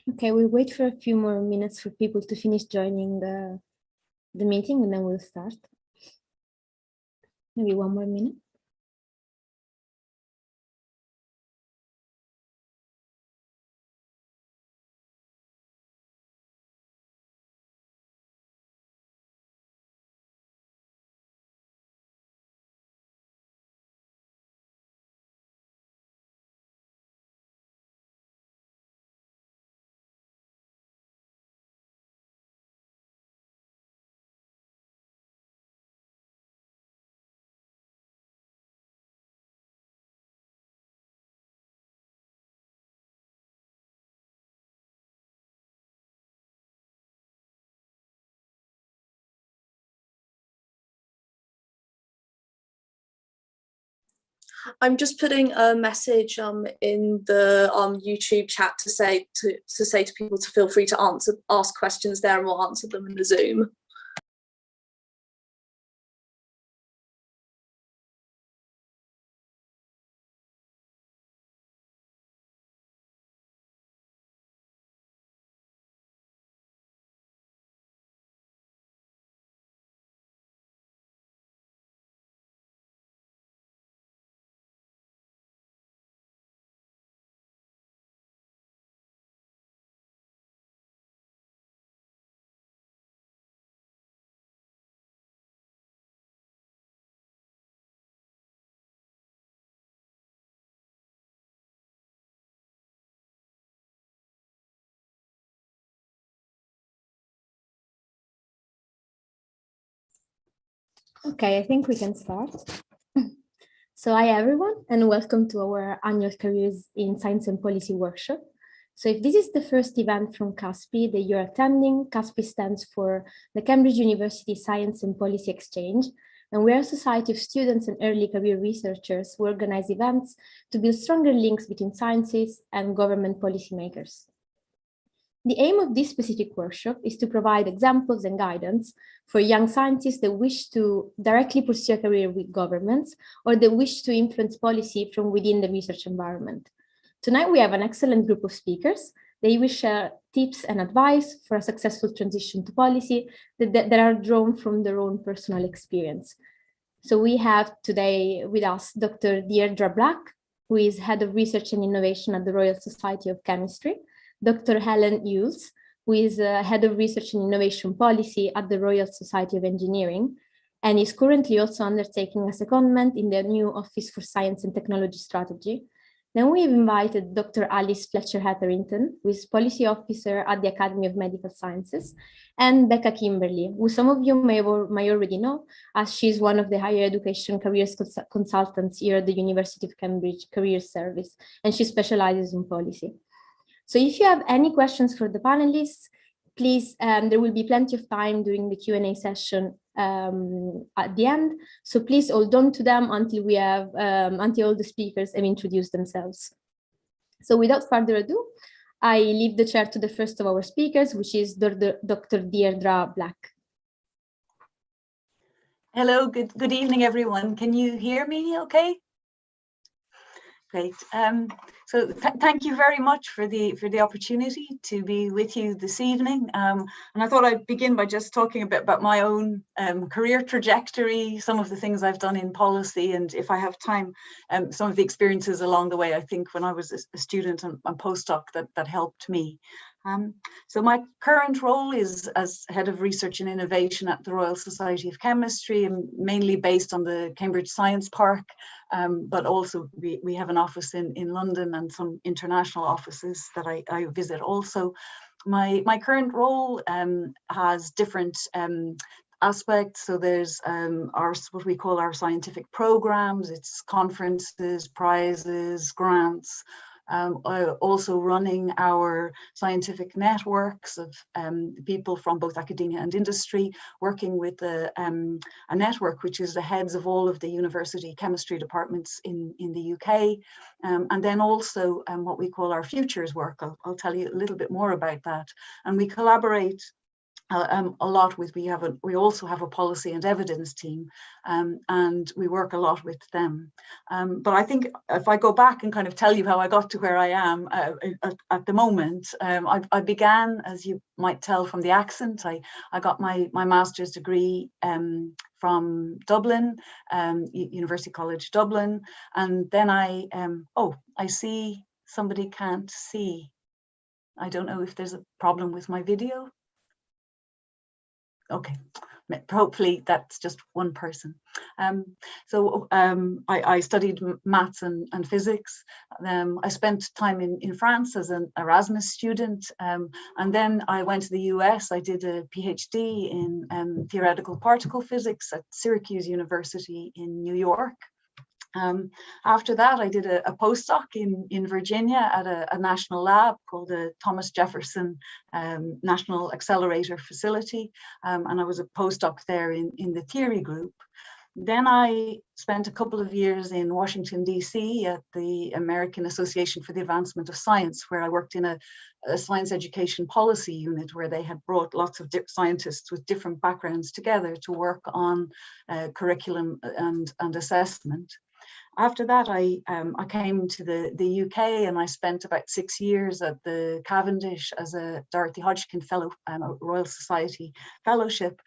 Okay, we'll wait for a few more minutes for people to finish joining the meeting, and then we'll start. Maybe one more minute. I'm just putting a message in the YouTube chat to say to people to feel free to ask questions there, and we'll answer them in the Zoom. Okay, I think we can start. So hi everyone, and welcome to our annual Careers in Science and Policy workshop. So if this is the first event from CUSPE that you're attending, CUSPE stands for the Cambridge University Science and Policy Exchange, and we are a society of students and early career researchers who organize events to build stronger links between scientists and government policymakers. The aim of this specific workshop is to provide examples and guidance for young scientists that wish to directly pursue a career with governments or that wish to influence policy from within the research environment. Tonight, we have an excellent group of speakers. They will share tips and advice for a successful transition to policy that are drawn from their own personal experience. So we have today with us Dr. Deirdre Black, who is Head of Research and Innovation at the Royal Society of Chemistry, Dr. Helen Yules, who is Head of Research and Innovation Policy at the Royal Society of Engineering, and is currently also undertaking a secondment in the new Office for Science and Technology Strategy. Then we've invited Dr. Alice Fletchertherington, who is Policy Officer at the Academy of Medical Sciences, and Becca Kimberly, who some of you may already know, as she's one of the higher education careers consultants here at the University of Cambridge Career Service, and she specializes in policy. So if you have any questions for the panelists, please, there will be plenty of time during the Q&A session at the end. So please hold on to them until we have, until all the speakers have introduced themselves. So without further ado, I leave the chair to the first of our speakers, which is Dr. Deirdre Black. Hello, good evening, everyone. Can you hear me okay? Great. So thank you very much for the opportunity to be with you this evening. And I thought I'd begin by just talking a bit about my own career trajectory, some of the things I've done in policy, and if I have time, some of the experiences along the way, I think when I was a student and postdoc that helped me. So my current role is as Head of Research and Innovation at the Royal Society of Chemistry, and mainly based on the Cambridge Science Park, but also we have an office in London and some international offices that I visit also. My current role has different aspects. So there's what we call our scientific programs, it's conferences, prizes, grants, also running our scientific networks of people from both academia and industry, working with a network which is the heads of all of the university chemistry departments in the UK, and then also what we call our futures work. I'll tell you a little bit more about that. And we collaborate a lot with, we also have a policy and evidence team, and we work a lot with them. But I think if I go back and kind of tell you how I got to where I am at the moment, I began, as you might tell from the accent, I got my master's degree from Dublin, University College Dublin, and then oh, I see somebody can't see. I don't know if there's a problem with my video. Okay, hopefully that's just one person. I studied maths and physics. I spent time in France as an Erasmus student, and then I went to the US. I did a PhD in theoretical particle physics at Syracuse University in New York. After that, I did a postdoc in Virginia at a national lab called the Thomas Jefferson National Accelerator Facility, and I was a postdoc there in the theory group. Then I spent a couple of years in Washington, D.C. at the American Association for the Advancement of Science, where I worked in a science education policy unit, where they had brought lots of scientists with different backgrounds together to work on curriculum and assessment. After that, I came to the UK, and I spent about 6 years at the Cavendish as a Dorothy Hodgkin Fellow, Royal Society Fellowship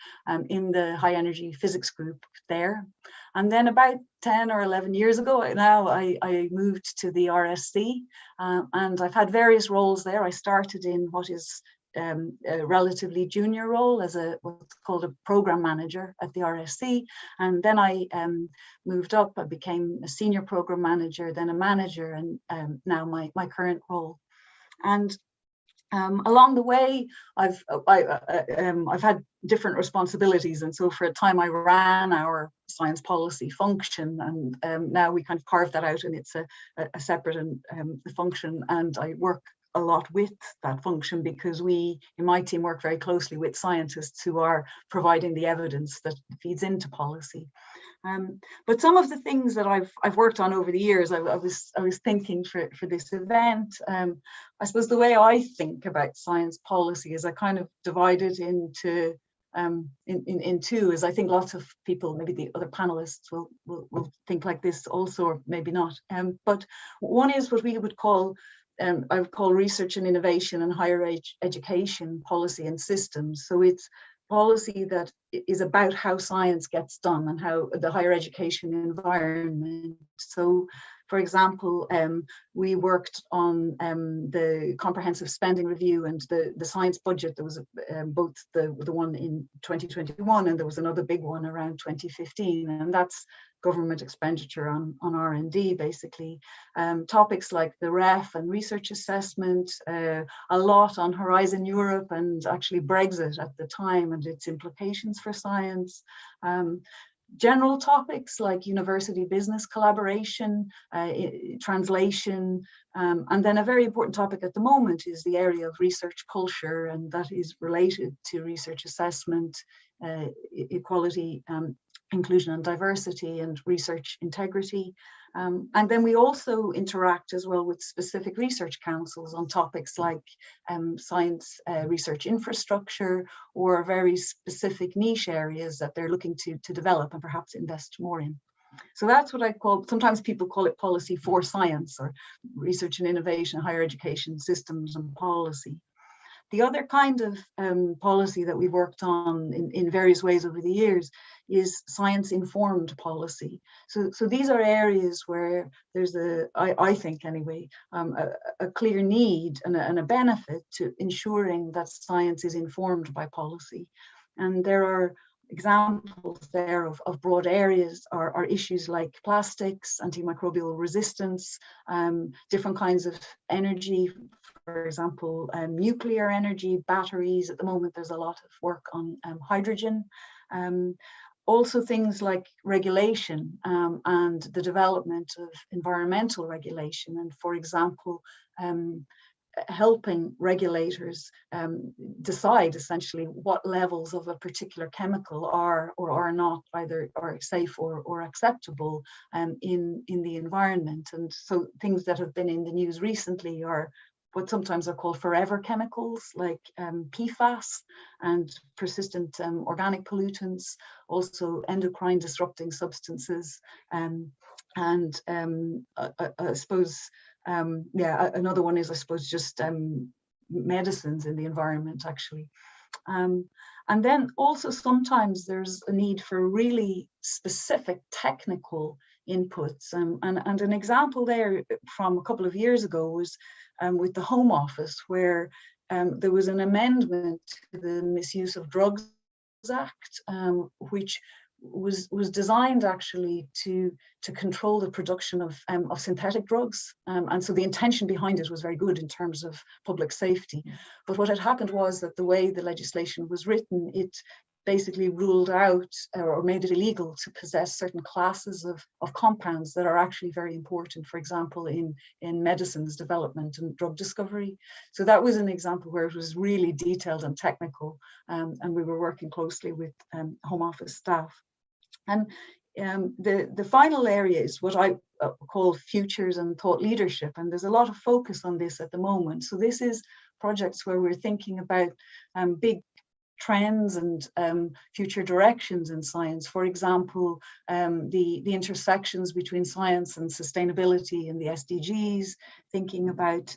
in the high energy physics group there. And then about 10 or 11 years ago now, I moved to the RSC, and I've had various roles there. I started in what is a relatively junior role as what's called a program manager at the RSC, and then I moved up. I became a senior program manager, then a manager, and now my current role. And along the way, I've had different responsibilities, and so for a time I ran our science policy function, and now we kind of carved that out, and it's a separate function, and I work a lot with that function because we in my team work very closely with scientists who are providing the evidence that feeds into policy. But some of the things that I've worked on over the years, I was thinking for this event, I suppose the way I think about science policy is I kind of divide it into in two, as I think lots of people, maybe the other panelists will think like this also, or maybe not. But one is what we would call I would call research and innovation and higher education policy and systems. So it's policy that is about how science gets done and how the higher education environment. So, for example, we worked on the comprehensive spending review and the science budget. There was both the one in 2021, and there was another big one around 2015, and that's government expenditure on R&D, basically. Topics like the REF and research assessment, a lot on Horizon Europe and actually Brexit at the time and its implications for science. General topics like university business collaboration, translation, and then a very important topic at the moment is the area of research culture, and that is related to research assessment, equality, inclusion and diversity, and research integrity. And then we also interact as well with specific research councils on topics like science research infrastructure, or very specific niche areas that they're looking to develop and perhaps invest more in. So that's what I call, sometimes people call it policy for science, or research and innovation, higher education systems and policy. The other kind of policy that we've worked on in various ways over the years is science-informed policy. So these are areas where there's I think anyway, a clear need and a benefit to ensuring that science is informed by policy. And there are examples there of broad areas are issues like plastics, antimicrobial resistance, different kinds of energy, for example, nuclear energy, batteries. At the moment, there's a lot of work on hydrogen. Also things like regulation and the development of environmental regulation. And for example, helping regulators decide essentially what levels of a particular chemical are or are not either are safe or acceptable in the environment. And so things that have been in the news recently are what sometimes are called forever chemicals like PFAS and persistent organic pollutants, also endocrine disrupting substances, and I suppose, yeah, another one is, I suppose, just medicines in the environment, actually. And then also sometimes there's a need for really specific technical inputs. And an example there from a couple of years ago was with the Home Office, where there was an amendment to the Misuse of Drugs Act, which was designed actually to control the production of synthetic drugs, and so the intention behind it was very good in terms of public safety. But what had happened was that the way the legislation was written, it basically ruled out or made it illegal to possess certain classes of compounds that are actually very important, for example, in medicines development and drug discovery. So that was an example where it was really detailed and technical, and we were working closely with Home Office staff. And the final area is what I call futures and thought leadership, and there's a lot of focus on this at the moment. So this is projects where we're thinking about big trends and future directions in science. For example, the intersections between science and sustainability in the SDGs, thinking about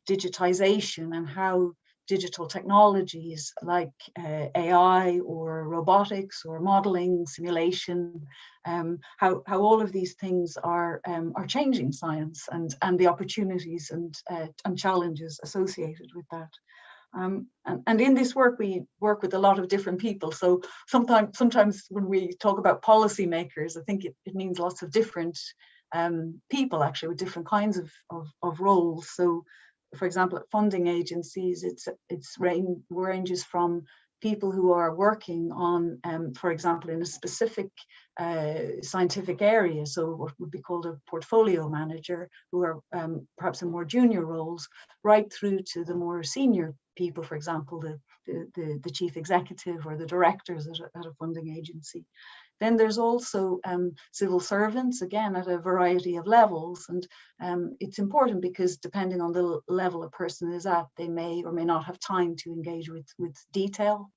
digitization and how digital technologies like AI or robotics or modeling, simulation, how all of these things are changing science and the opportunities and challenges associated with that. And in this work, we work with a lot of different people. So sometimes when we talk about policymakers, I think it means lots of different people actually with different kinds of roles. So, for example, at funding agencies, it ranges from people who are working on, for example, in a specific scientific area, so what would be called a portfolio manager, who are perhaps in more junior roles, right through to the more senior people, for example, the chief executive or the directors at a funding agency. Then there's also civil servants, again, at a variety of levels. And it's important because depending on the level a person is at, they may or may not have time to engage with detail.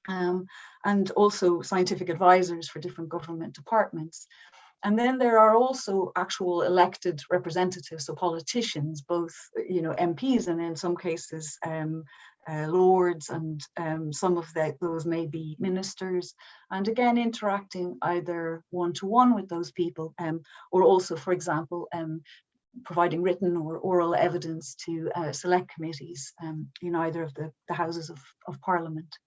And also scientific advisors for different government departments. And then there are also actual elected representatives, so politicians, both MPs and in some cases lords, and some of those may be ministers, and again interacting either one-to-one with those people, or also, for example, providing written or oral evidence to select committees in either of the houses of Parliament.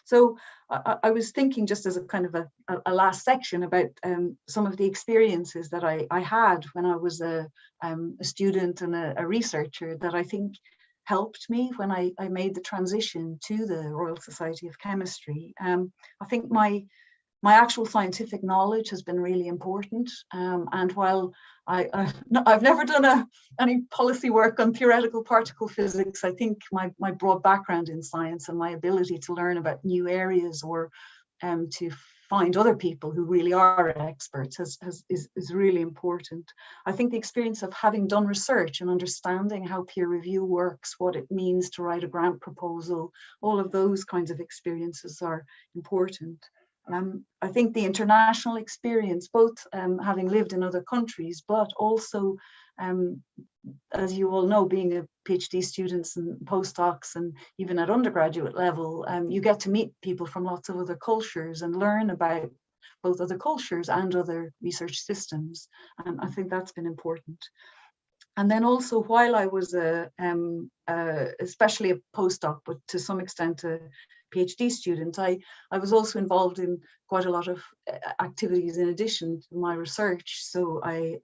So I was thinking, just as a kind of a last section, about some of the experiences that I had when I was a student and a researcher that I think helped me when I made the transition to the Royal Society of Chemistry. I think my actual scientific knowledge has been really important, and while I've never done any policy work on theoretical particle physics, I think my broad background in science and my ability to learn about new areas or to find other people who really are experts is really important. I think the experience of having done research and understanding how peer review works, what it means to write a grant proposal, all of those kinds of experiences are important. I think the international experience, both having lived in other countries, but also, as you all know, being a PhD students and postdocs, and even at undergraduate level, you get to meet people from lots of other cultures and learn about both other cultures and other research systems. And I think that's been important. And then also, while I was especially a postdoc, but to some extent a PhD student, I was also involved in quite a lot of activities in addition to my research. So I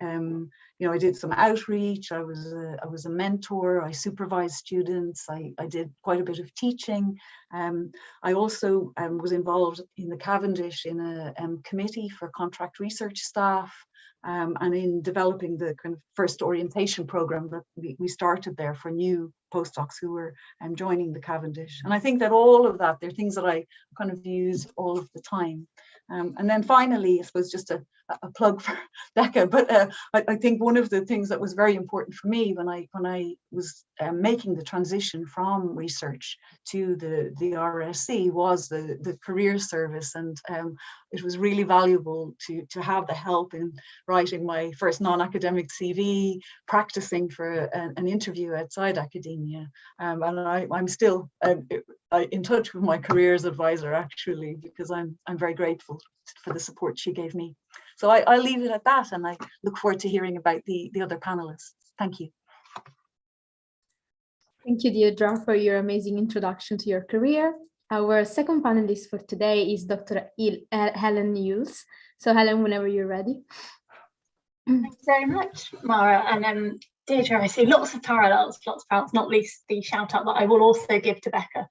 did some outreach. I was a mentor. I supervised students. I did quite a bit of teaching. I also was involved in the Cavendish in a committee for contract research staff. And in developing the kind of first orientation program that we started there for new postdocs who were joining the Cavendish. And I think that all of that, they're things that I kind of use all of the time. And then finally, I suppose just a plug for DECA, but I think one of the things that was very important for me when I was making the transition from research to the RSC was the career service, and it was really valuable to have the help in writing my first non-academic CV, practicing for an interview outside academia, and I'm still in touch with my careers advisor, actually, because I'm very grateful for the support she gave me. So I'll leave it at that, and I look forward to hearing about the other panelists. Thank you. Thank you, Deirdre, for your amazing introduction to your career. Our second panelist for today is Dr. Helen Yules. So Helen, whenever you're ready. Thanks very much, Mara. And Deirdre, I see lots of parallels, not least the shout out that I will also give to Becca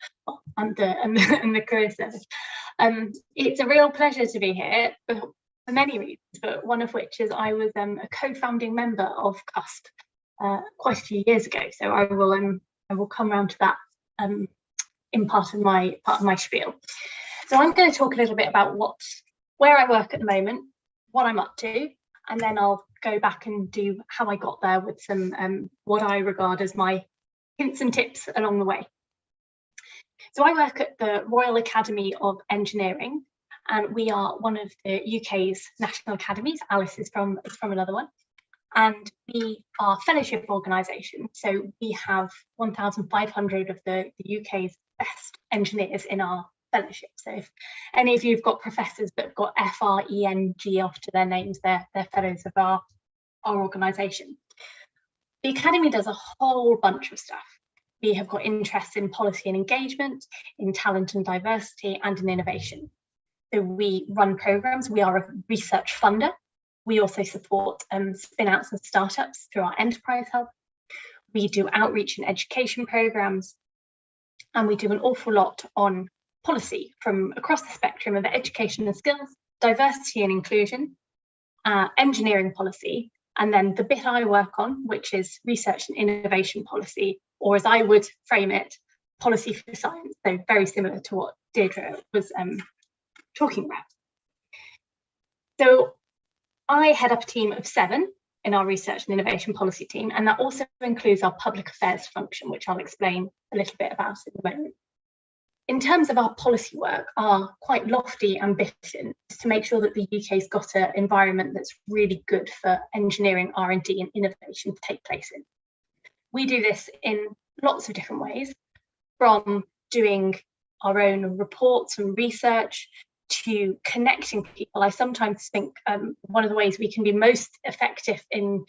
and the career service. It's a real pleasure to be here for many reasons, but one of which is I was a co-founding member of CUSPE quite a few years ago. So I will come around to that in part of my spiel. So I'm going to talk a little bit about where I work at the moment, what I'm up to, and then I'll go back and do how I got there with some what I regard as my hints and tips along the way. So I work at the Royal Academy of Engineering, and we are one of the UK's national academies. Alice is from another one. And we are a fellowship organisation. So we have 1,500 of the UK's best engineers in our fellowship. So if any of you have got professors that have got FRENG after their names, they're fellows of our organisation. The Academy does a whole bunch of stuff. We have got interests in policy and engagement, in talent and diversity, and in innovation. So we run programmes. We are a research funder. We also support spin-outs and startups through our enterprise hub. We do outreach and education programmes, and we do an awful lot on policy from across the spectrum of education and skills, diversity and inclusion, engineering policy, and then the bit I work on, which is research and innovation policy, or as I would frame it, policy for science. So very similar to what Deirdre was talking about. So I head up a team of 7 in our research and innovation policy team, and that also includes our public affairs function, which I'll explain a little bit about in a moment. In terms of our policy work, our quite lofty ambition is to make sure that the UK's got an environment that's really good for engineering, R&D and innovation to take place in. We do this in lots of different ways, from doing our own reports and research to connecting people. I sometimes think one of the ways we can be most effective in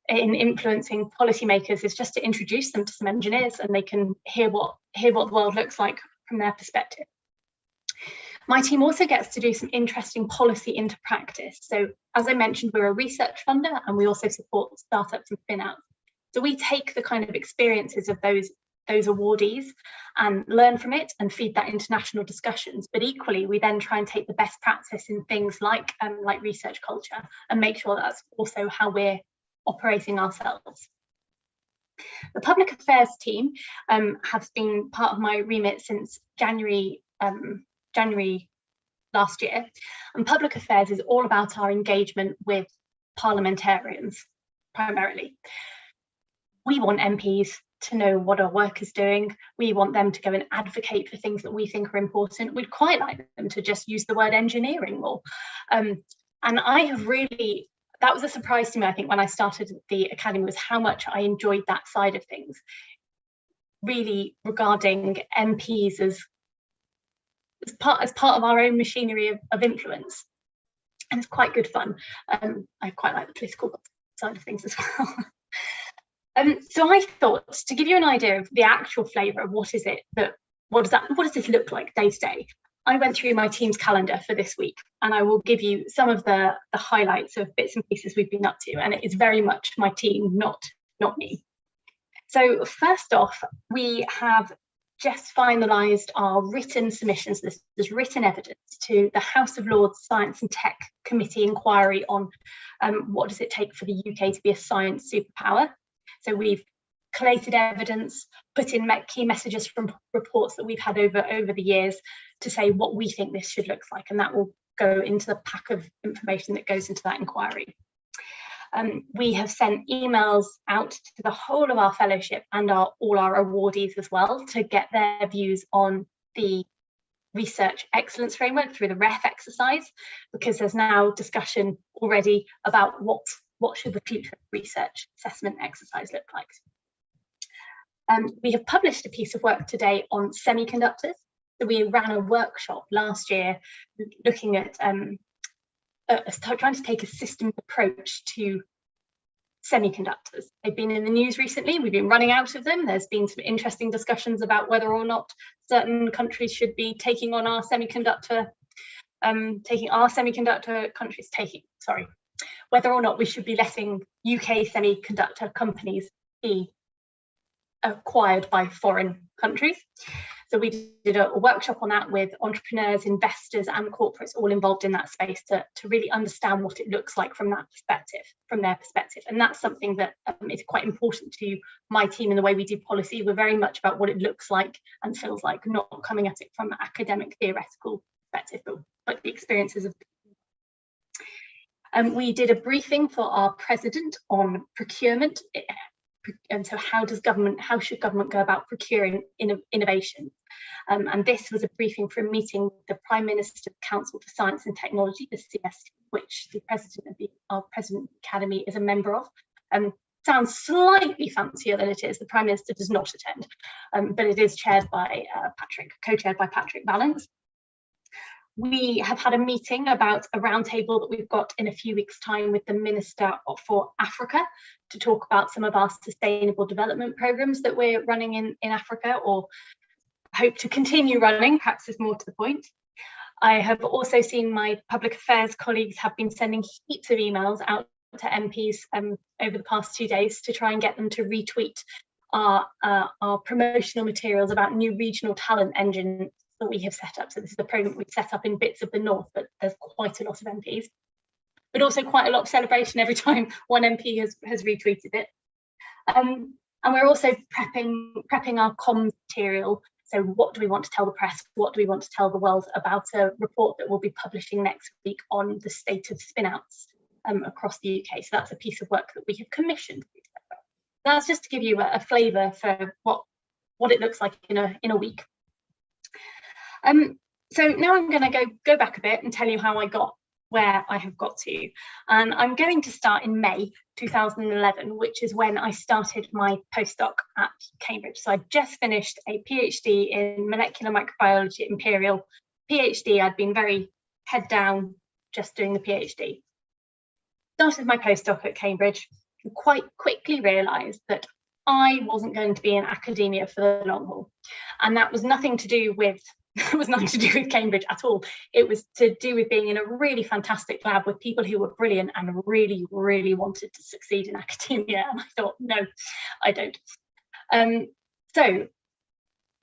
influencing policymakers is just to introduce them to some engineers, and they can hear what the world looks like from their perspective. My team also gets to do some interesting policy into practice. So as I mentioned, we're a research funder, and we also support startups and spin-outs. So we take the kind of experiences of those awardees and learn from it and feed that into national discussions. But equally, we then try and take the best practice in things like research culture and make sure that's also how we're operating ourselves. The public affairs team has been part of my remit since January last year, and public affairs is all about our engagement with parliamentarians primarily. We want MPs to know what our work is doing. We want them to go and advocate for things that we think are important. We'd quite like them to just use the word engineering more. And I have really, that was a surprise to me, I think, when I started the Academy, was how much I enjoyed that side of things, really regarding MPs as part of our own machinery of influence. And it's quite good fun. I quite like the political side of things as well. So I thought, to give you an idea of the actual flavour of what does this look like day to day, I went through my team's calendar for this week, and I will give you some of the highlights of bits and pieces we've been up to, and it is very much my team, not me. So first off, we have just finalised our written submissions. This is written evidence to the House of Lords Science and Tech Committee inquiry on what does it take for the UK to be a science superpower. So we've collated evidence, put in key messages from reports that we've had over the years to say what we think this should look like, and that will go into the pack of information that goes into that inquiry. We have sent emails out to the whole of our fellowship and all our awardees as well to get their views on the research excellence framework through the REF exercise, because there's now discussion already about what should the future research assessment exercise look like. We have published a piece of work today on semiconductors. So we ran a workshop last year looking at trying to take a systems approach to semiconductors. They've been in the news recently. We've been running out of them. There's been some interesting discussions about whether or not certain countries should be taking on our semiconductor, whether or not we should be letting UK semiconductor companies be acquired by foreign countries. So we did a workshop on that with entrepreneurs, investors and corporates all involved in that space to really understand what it looks like from their perspective. And that's something that is quite important to my team in the way we do policy. We're very much about what it looks like and feels like, not coming at it from an academic theoretical perspective, but the experiences of. We did a briefing for our president on procurement. And so how should government go about procuring innovation? And this was a briefing for a meeting with the Prime Minister's Council for Science and Technology, the CST, which the president of our President Academy is a member of. Sounds slightly fancier than it is. The Prime Minister does not attend, but it is chaired by co-chaired by Patrick Vallance. We have had a meeting about a roundtable that we've got in a few weeks' time with the Minister for Africa to talk about some of our sustainable development programmes that we're running in Africa, or hope to continue running, perhaps is more to the point. I have also seen my public affairs colleagues have been sending heaps of emails out to MPs over the past 2 days to try and get them to retweet our promotional materials about new regional talent engine that we have set up. So this is a programme we've set up in bits of the north, but there's quite a lot of MPs, but also quite a lot of celebration every time one MP has retweeted it. And we're also prepping our comms material. So what do we want to tell the press? What do we want to tell the world about a report that we'll be publishing next week on the state of spin-outs across the UK? So that's a piece of work that we have commissioned. That's just to give you a flavour for what it looks like in a week. So now I'm going to go back a bit and tell you how I got where I have got to. And I'm going to start in May 2011, which is when I started my postdoc at Cambridge. So I just finished a PhD in molecular microbiology, Imperial PhD. I'd been very head down just doing the PhD. Started my postdoc at Cambridge and quite quickly realised that I wasn't going to be in academia for the long haul. And that was nothing to do with Cambridge at all. It was to do with being in a really fantastic lab with people who were brilliant and really, really wanted to succeed in academia. And I thought, no, I don't.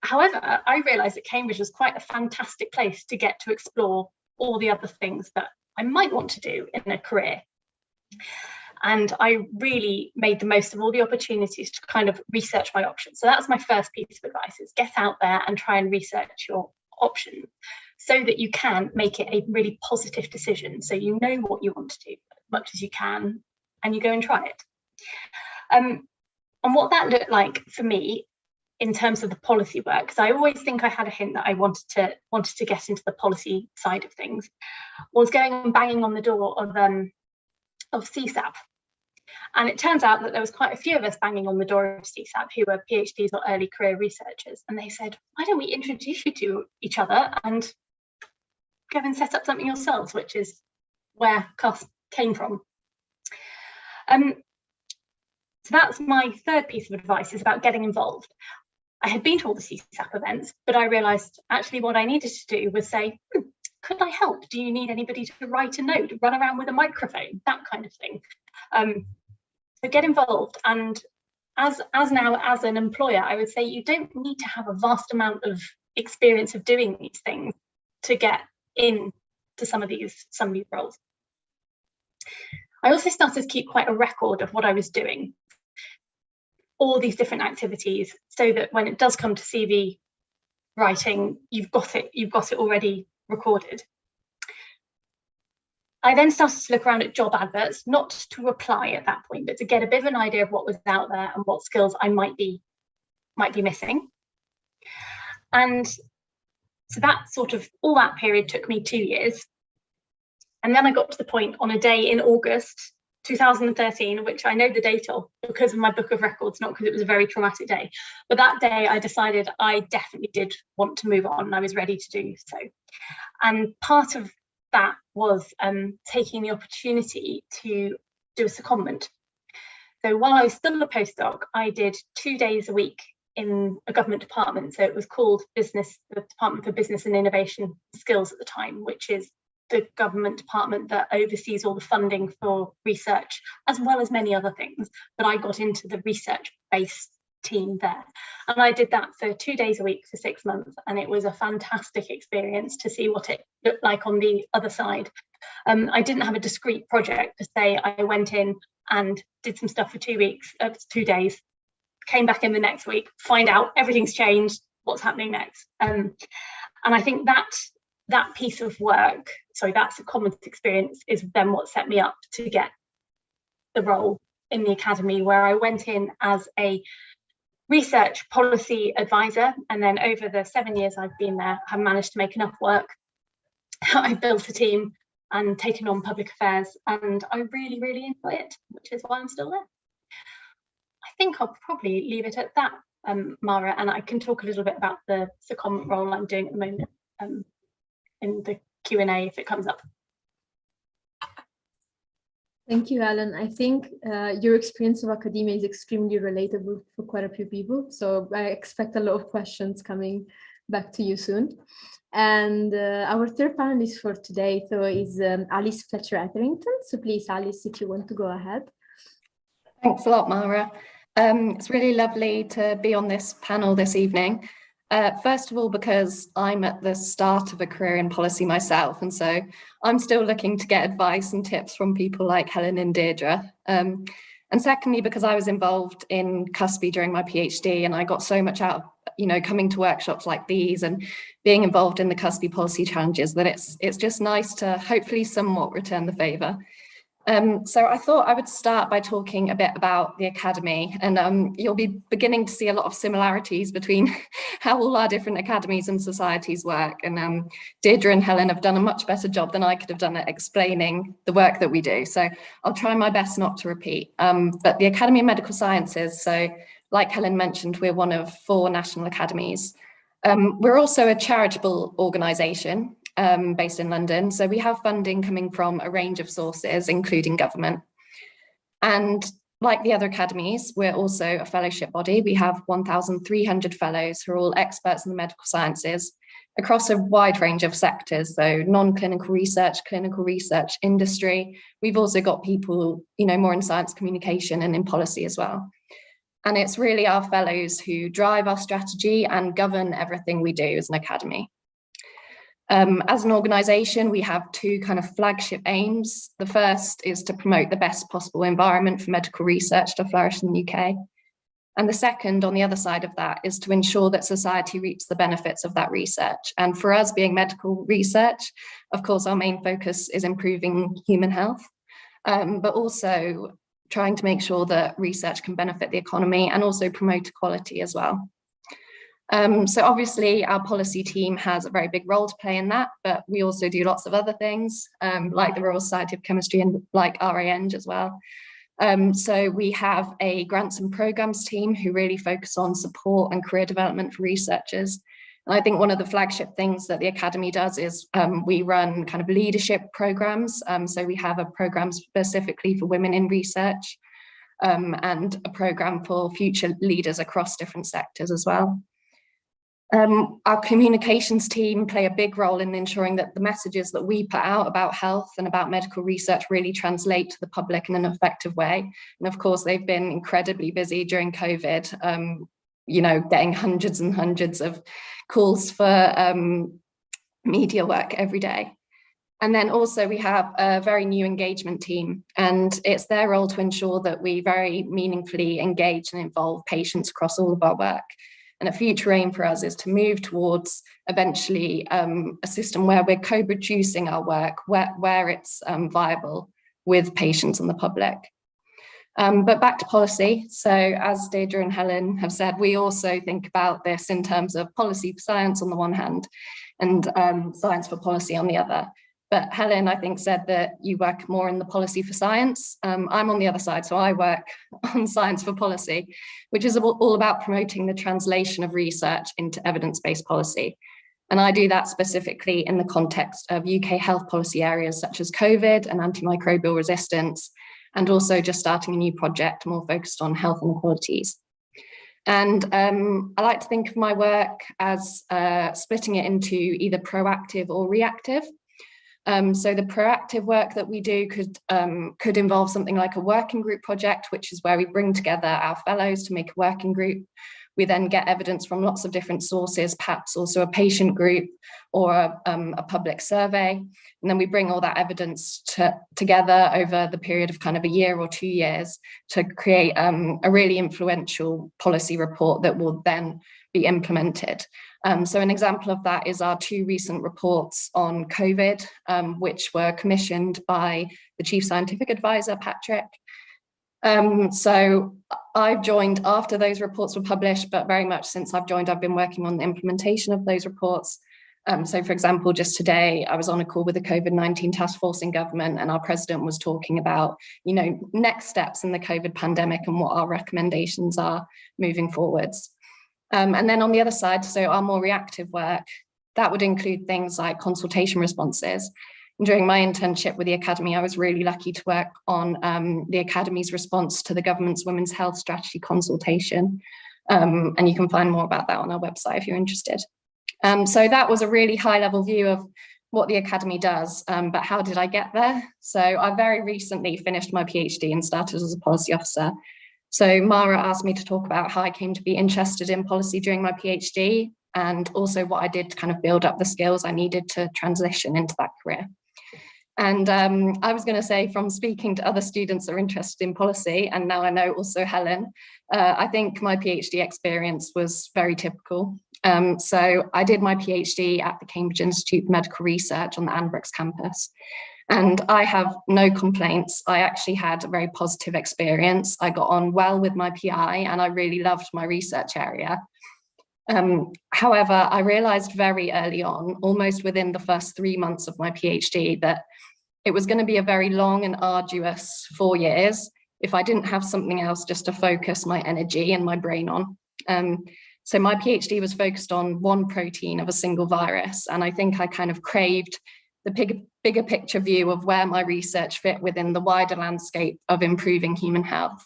However, I realised that Cambridge was quite a fantastic place to get to explore all the other things that I might want to do in a career. And I really made the most of all the opportunities to kind of research my options. So that's my first piece of advice, is get out there and try and research your options so that you can make it a really positive decision. So you know what you want to do as much as you can and you go and try it. And what that looked like for me in terms of the policy work, because I always think I had a hint that I wanted to get into the policy side of things, was going and banging on the door of CSAP. And it turns out that there was quite a few of us banging on the door of CSAP who were PhDs or early career researchers. And they said, why don't we introduce you to each other and go and set up something yourselves, which is where CUSPE came from. So that's my third piece of advice, is about getting involved. I had been to all the CSAP events, but I realised actually what I needed to do was say, could I help? Do you need anybody to write a note, run around with a microphone, that kind of thing? So get involved. And as an employer, I would say you don't need to have a vast amount of experience of doing these things to get into some of these roles. I also started to keep quite a record of what I was doing, all these different activities, so that when it does come to CV writing, you've got it already recorded. I then started to look around at job adverts, not to apply at that point, but to get a bit of an idea of what was out there and what skills I might be missing. And so that sort of, all that period took me 2 years. And then I got to the point on a day in August 2013, which I know the date of because of my book of records, not because it was a very traumatic day. But that day I decided I definitely did want to move on and I was ready to do so. And part of that was taking the opportunity to do a secondment. So while I was still a postdoc, I did 2 days a week in a government department. So it was called the Department for Business and Innovation Skills at the time, which is the government department that oversees all the funding for research, as well as many other things. But I got into the research-based team there. And I did that for 2 days a week for 6 months. And it was a fantastic experience to see what it looked like on the other side. I didn't have a discrete project to say. I went in and did some stuff for 2 weeks, 2 days, came back in the next week, find out everything's changed, what's happening next. And I think that piece of work, that's a common experience, is then what set me up to get the role in the academy, where I went in as a research policy advisor, and then over the 7 years I've been there, have managed to make enough work. I've built a team and taken on public affairs, and I really, really enjoy it, which is why I'm still there. I think I'll probably leave it at that, Mara, and I can talk a little bit about the secondment role I'm doing at the moment in the Q&A if it comes up. Thank you, Helen. I think your experience of academia is extremely relatable for quite a few people. So I expect a lot of questions coming back to you soon. And our third panelist for today is Alice Fletchertherington. So please, Alice, if you want to go ahead. Thanks a lot, Mara. It's really lovely to be on this panel this evening. First of all, because I'm at the start of a career in policy myself, and so I'm still looking to get advice and tips from people like Helen and Deirdre. And secondly, because I was involved in CUSPE during my PhD, and I got so much out of, coming to workshops like these and being involved in the CUSPE policy challenges, that it's just nice to hopefully somewhat return the favour. So I thought I would start by talking a bit about the academy, and you'll be beginning to see a lot of similarities between how all our different academies and societies work. And Deirdre and Helen have done a much better job than I could have done at explaining the work that we do. So I'll try my best not to repeat. But the Academy of Medical Sciences, so like Helen mentioned, we're one of 4 national academies. We're also a charitable organisation. Based in London. So we have funding coming from a range of sources, including government. And like the other academies, we're also a fellowship body. We have 1,300 fellows who are all experts in the medical sciences across a wide range of sectors. So non-clinical research, clinical research, industry. We've also got people, more in science communication and in policy as well. And it's really our fellows who drive our strategy and govern everything we do as an academy. As an organisation, we have 2 kind of flagship aims. The first is to promote the best possible environment for medical research to flourish in the UK. And the second, on the other side of that, is to ensure that society reaps the benefits of that research. And for us being medical research, of course, our main focus is improving human health, but also trying to make sure that research can benefit the economy and also promote equality as well. So obviously our policy team has a very big role to play in that, but we also do lots of other things like the Royal Society of Chemistry and like RANG as well. So we have a grants and programs team who really focus on support and career development for researchers. And I think one of the flagship things that the Academy does is we run kind of leadership programs. So we have a program specifically for women in research and a program for future leaders across different sectors as well. Our communications team play a big role in ensuring that the messages that we put out about health and about medical research really translate to the public in an effective way. And of course, they've been incredibly busy during COVID, getting hundreds and hundreds of calls for media work every day. And then also we have a very new engagement team, and it's their role to ensure that we very meaningfully engage and involve patients across all of our work. And a future aim for us is to move towards eventually a system where we're co-producing our work, where it's viable with patients and the public. But back to policy. So as Deirdre and Helen have said, we also think about this in terms of policy for science on the one hand and science for policy on the other. But Helen, I think, said that you work more in the policy for science. I'm on the other side, so I work on science for policy, which is all about promoting the translation of research into evidence-based policy. And I do that specifically in the context of UK health policy areas such as COVID and antimicrobial resistance, and also just starting a new project more focused on health inequalities. And I like to think of my work as splitting it into either proactive or reactive. So the proactive work that we do could involve something like a working group project, which is where we bring together our fellows to make a working group. We then get evidence from lots of different sources, perhaps also a patient group or a public survey. And then we bring all that evidence together over the period of kind of a year or 2 years to create a really influential policy report that will then be implemented. So an example of that is our 2 recent reports on COVID, which were commissioned by the Chief Scientific Advisor, Patrick. So I've joined after those reports were published, but very much since I've joined, I've been working on the implementation of those reports. So for example, just today, I was on a call with the COVID-19 task force in government, and our president was talking about, next steps in the COVID pandemic and what our recommendations are moving forwards. And then on the other side, so our more reactive work, that would include things like consultation responses. During my internship with the Academy, I was really lucky to work on the Academy's response to the government's Women's Health Strategy consultation. And you can find more about that on our website if you're interested. So that was a really high level view of what the Academy does, but how did I get there? So I very recently finished my PhD and started as a policy officer. So Mara asked me to talk about how I came to be interested in policy during my PhD, and also what I did to kind of build up the skills I needed to transition into that career. And I was going to say, from speaking to other students that are interested in policy, and now I know also Helen, I think my PhD experience was very typical. So I did my PhD at the Cambridge Institute for Medical Research on the Adverts campus. And I have no complaints. I actually had a very positive experience. I got on well with my PI and I really loved my research area. However, I realized very early on, almost within the first 3 months of my PhD, that it was going to be a very long and arduous 4 years if I didn't have something else just to focus my energy and my brain on. So my PhD was focused on one protein of a single virus. And I think I kind of craved the bigger picture view of where my research fit within the wider landscape of improving human health.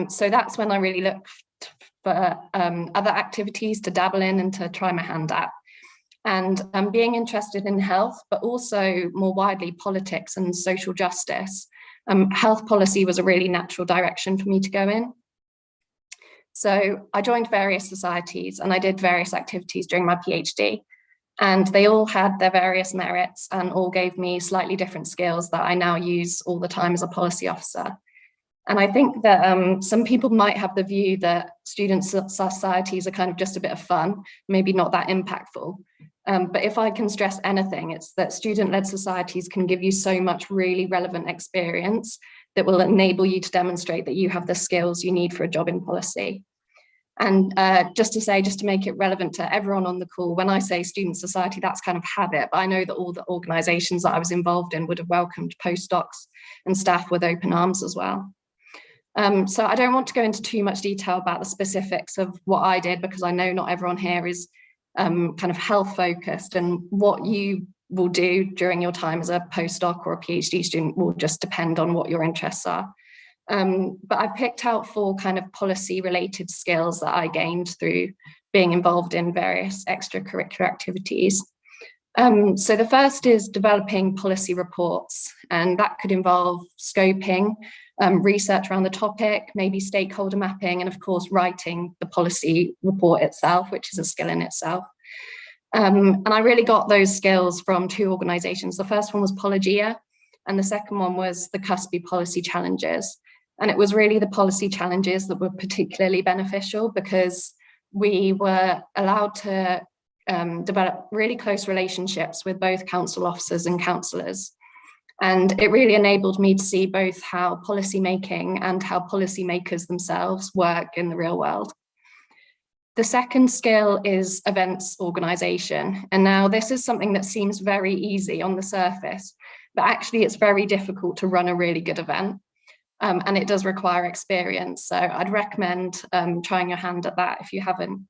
So that's when I really looked for other activities to dabble in and to try my hand at. And being interested in health, but also more widely politics and social justice, health policy was a really natural direction for me to go in. So I joined various societies and I did various activities during my PhD, and they all had their various merits and all gave me slightly different skills that I now use all the time as a policy officer. And I think that some people might have the view that student societies are kind of just a bit of fun, maybe not that impactful. But if I can stress anything, it's that student-led societies can give you so much really relevant experience that will enable you to demonstrate that you have the skills you need for a job in policy. And just to make it relevant to everyone on the call, when I say student society, that's kind of habit, but I know that all the organisations that I was involved in would have welcomed postdocs and staff with open arms as well. So I don't want to go into too much detail about the specifics of what I did, because I know not everyone here is kind of health focused, and what you will do during your time as a postdoc or a PhD student will just depend on what your interests are. But I picked out 4 kind of policy related skills that I gained through being involved in various extracurricular activities. So the first is developing policy reports, and that could involve scoping, research around the topic, maybe stakeholder mapping, and of course writing the policy report itself, which is a skill in itself. And I really got those skills from 2 organisations. The first one was Pologia, and the second one was the CUSPE policy challenges. And it was really the policy challenges that were particularly beneficial, because we were allowed to develop really close relationships with both council officers and councillors. And it really enabled me to see both how policy making and how policymakers themselves work in the real world. The second skill is events organisation. And now this is something that seems very easy on the surface, but actually it's very difficult to run a really good event. And it does require experience. So I'd recommend trying your hand at that if you haven't.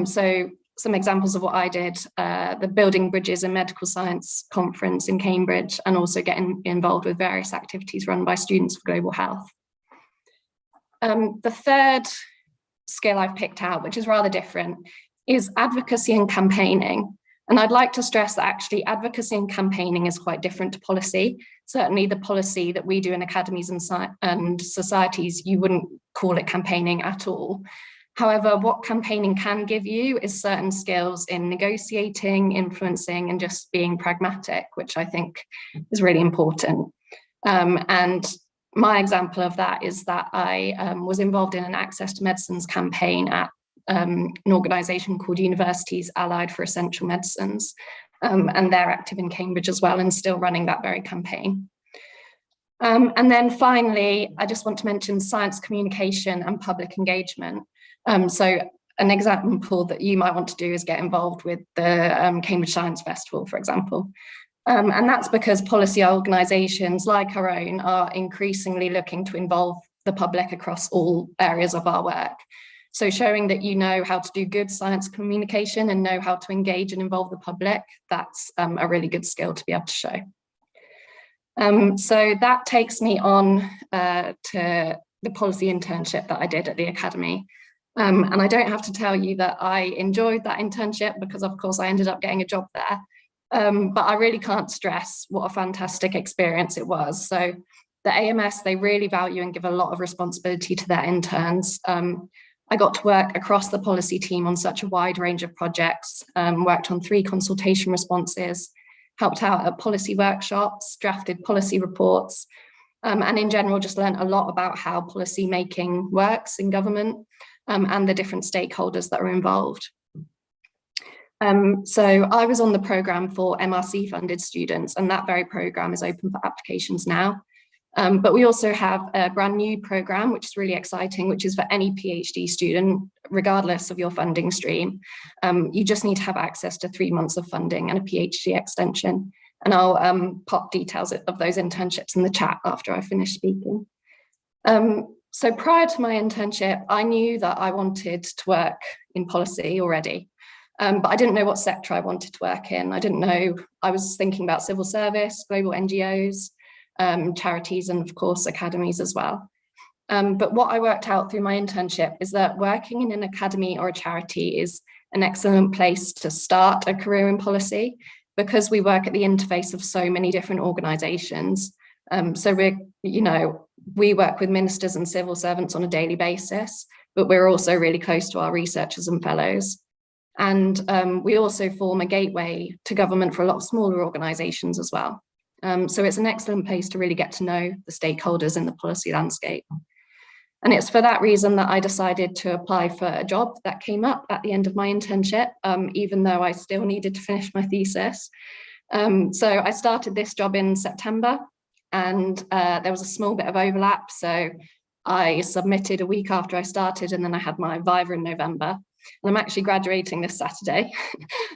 So some examples of what I did, the Building Bridges in Medical Science conference in Cambridge, and also getting involved with various activities run by Students for Global Health. The third skill I've picked out, which is rather different, is advocacy and campaigning. And I'd like to stress that actually advocacy and campaigning is quite different to policy. Certainly the policy that we do in academies and societies, you wouldn't call it campaigning at all. However, what campaigning can give you is certain skills in negotiating, influencing, and just being pragmatic, which I think is really important. And my example of that is that I was involved in an Access to Medicines campaign at an organisation called Universities Allied for Essential Medicines, and they're active in Cambridge as well and still running that very campaign. And then finally, I just want to mention science communication and public engagement. So an example that you might want to do is get involved with the Cambridge Science Festival, for example. And that's because policy organisations like our own are increasingly looking to involve the public across all areas of our work. So showing that you know how to do good science communication and know how to engage and involve the public, that's a really good skill to be able to show. So that takes me on to the policy internship that I did at the Academy. And I don't have to tell you that I enjoyed that internship because of course I ended up getting a job there. But I really can't stress what a fantastic experience it was. So the AMS, they really value and give a lot of responsibility to their interns. I got to work across the policy team on such a wide range of projects, worked on 3 consultation responses, helped out at policy workshops, drafted policy reports, and in general just learned a lot about how policy making works in government and the different stakeholders that are involved. So I was on the programme for MRC funded students, and that very programme is open for applications now. But we also have a brand new programme, which is really exciting, which is for any PhD student, regardless of your funding stream. You just need to have access to 3 months of funding and a PhD extension. And I'll pop details of those internships in the chat after I finish speaking. So prior to my internship, I knew that I wanted to work in policy already, but I didn't know what sector I wanted to work in. I didn't know, I was thinking about civil service, global NGOs, charities, and of course academies as well. But what I worked out through my internship is that working in an academy or a charity is an excellent place to start a career in policy because we work at the interface of so many different organisations. So we work with ministers and civil servants on a daily basis, but we're also really close to our researchers and fellows. And we also form a gateway to government for a lot of smaller organisations as well. So it's an excellent place to really get to know the stakeholders in the policy landscape. And it's for that reason that I decided to apply for a job that came up at the end of my internship, even though I still needed to finish my thesis. So I started this job in September, and there was a small bit of overlap. So I submitted a week after I started, and then I had my Viva in November. And I'm actually graduating this Saturday.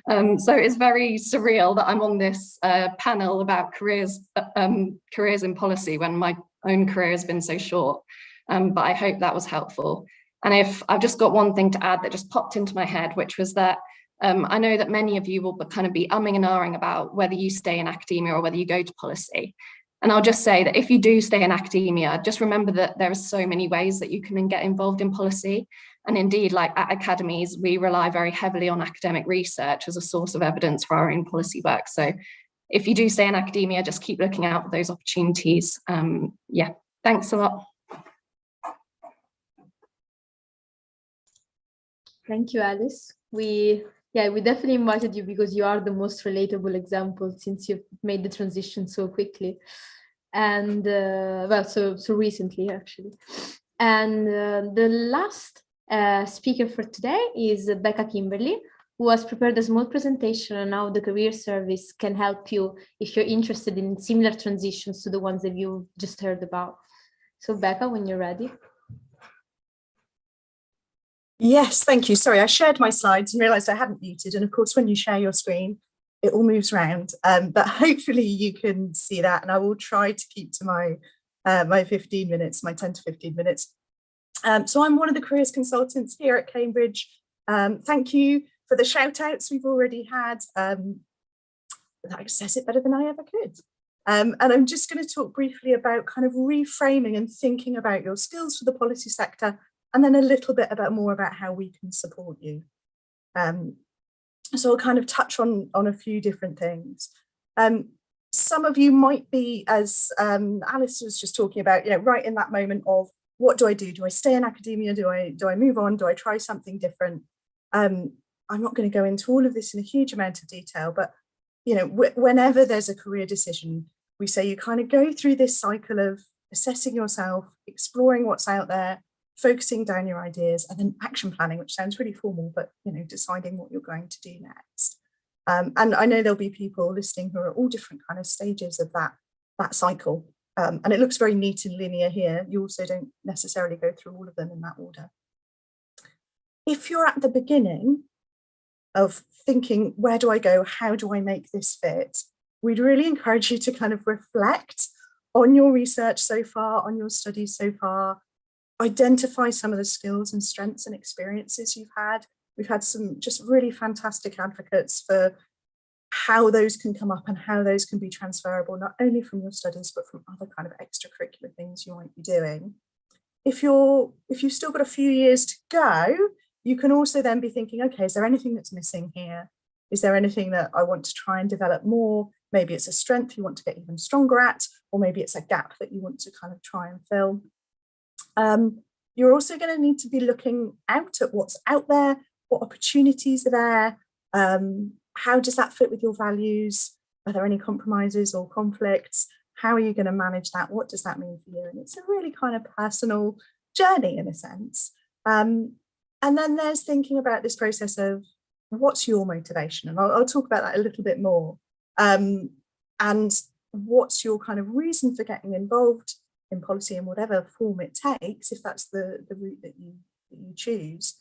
So it's very surreal that I'm on this panel about careers in policy when my own career has been so short. But I hope that was helpful. And if I've just got one thing to add that just popped into my head, which was that I know that many of you will kind of be umming and ahhing about whether you stay in academia or whether you go to policy. And I'll just say that if you do stay in academia, just remember that there are so many ways that you can get involved in policy. And indeed, like at academies, we rely very heavily on academic research as a source of evidence for our own policy work. So if you do stay in academia, just keep looking out for those opportunities. Yeah, thanks a lot. Thank you, Alice. We definitely invited you because you are the most relatable example since you've made the transition so quickly and so recently actually. And the last Speaker for today is Becca Kimberly, who has prepared a small presentation on how the career service can help you if you're interested in similar transitions to the ones that you just heard about. So Becca, when you're ready. Yes, thank you. Sorry, I shared my slides and realised I hadn't muted. And of course, when you share your screen, it all moves around. But hopefully you can see that. And I will try to keep to my 15 minutes, my 10 to 15 minutes. So I'm one of the careers consultants here at Cambridge. Thank you for the shout outs we've already had. That says it better than I ever could. And I'm just going to talk briefly about kind of reframing and thinking about your skills for the policy sector, and then a little bit more about how we can support you. So I'll kind of touch on a few different things. Some of you might be, as Alice was just talking about, right in that moment of, what do I do? Do I stay in academia? Do I move on? Do I try something different? I'm not going to go into all of this in a huge amount of detail, but whenever there's a career decision, we say you kind of go through this cycle of assessing yourself, exploring what's out there, focusing down your ideas, and then action planning, which sounds really formal, but deciding what you're going to do next. And I know there'll be people listening who are at all different kind of stages of that cycle. And it looks very neat and linear here. You also don't necessarily go through all of them in that order. If you're at the beginning of thinking, where do I go? How do I make this fit? We'd really encourage you to kind of reflect on your research so far, on your studies so far, identify some of the skills and strengths and experiences you've had. We've had some just really fantastic advocates for how those can come up and how those can be transferable, not only from your studies, but from other kind of extracurricular things you might be doing. If you've still got a few years to go, you can also then be thinking, okay, is there anything that's missing here? Is there anything that I want to try and develop more? Maybe it's a strength you want to get even stronger at, or maybe it's a gap that you want to kind of try and fill. You're also going to need to be looking out at what's out there, what opportunities are there, how does that fit with your values? Are there any compromises or conflicts? How are you going to manage that? What does that mean for you? And it's a really kind of personal journey in a sense. And then there's thinking about this process of what's your motivation? And I'll talk about that a little bit more. And what's your kind of reason for getting involved in policy in whatever form it takes, if that's the route that you choose.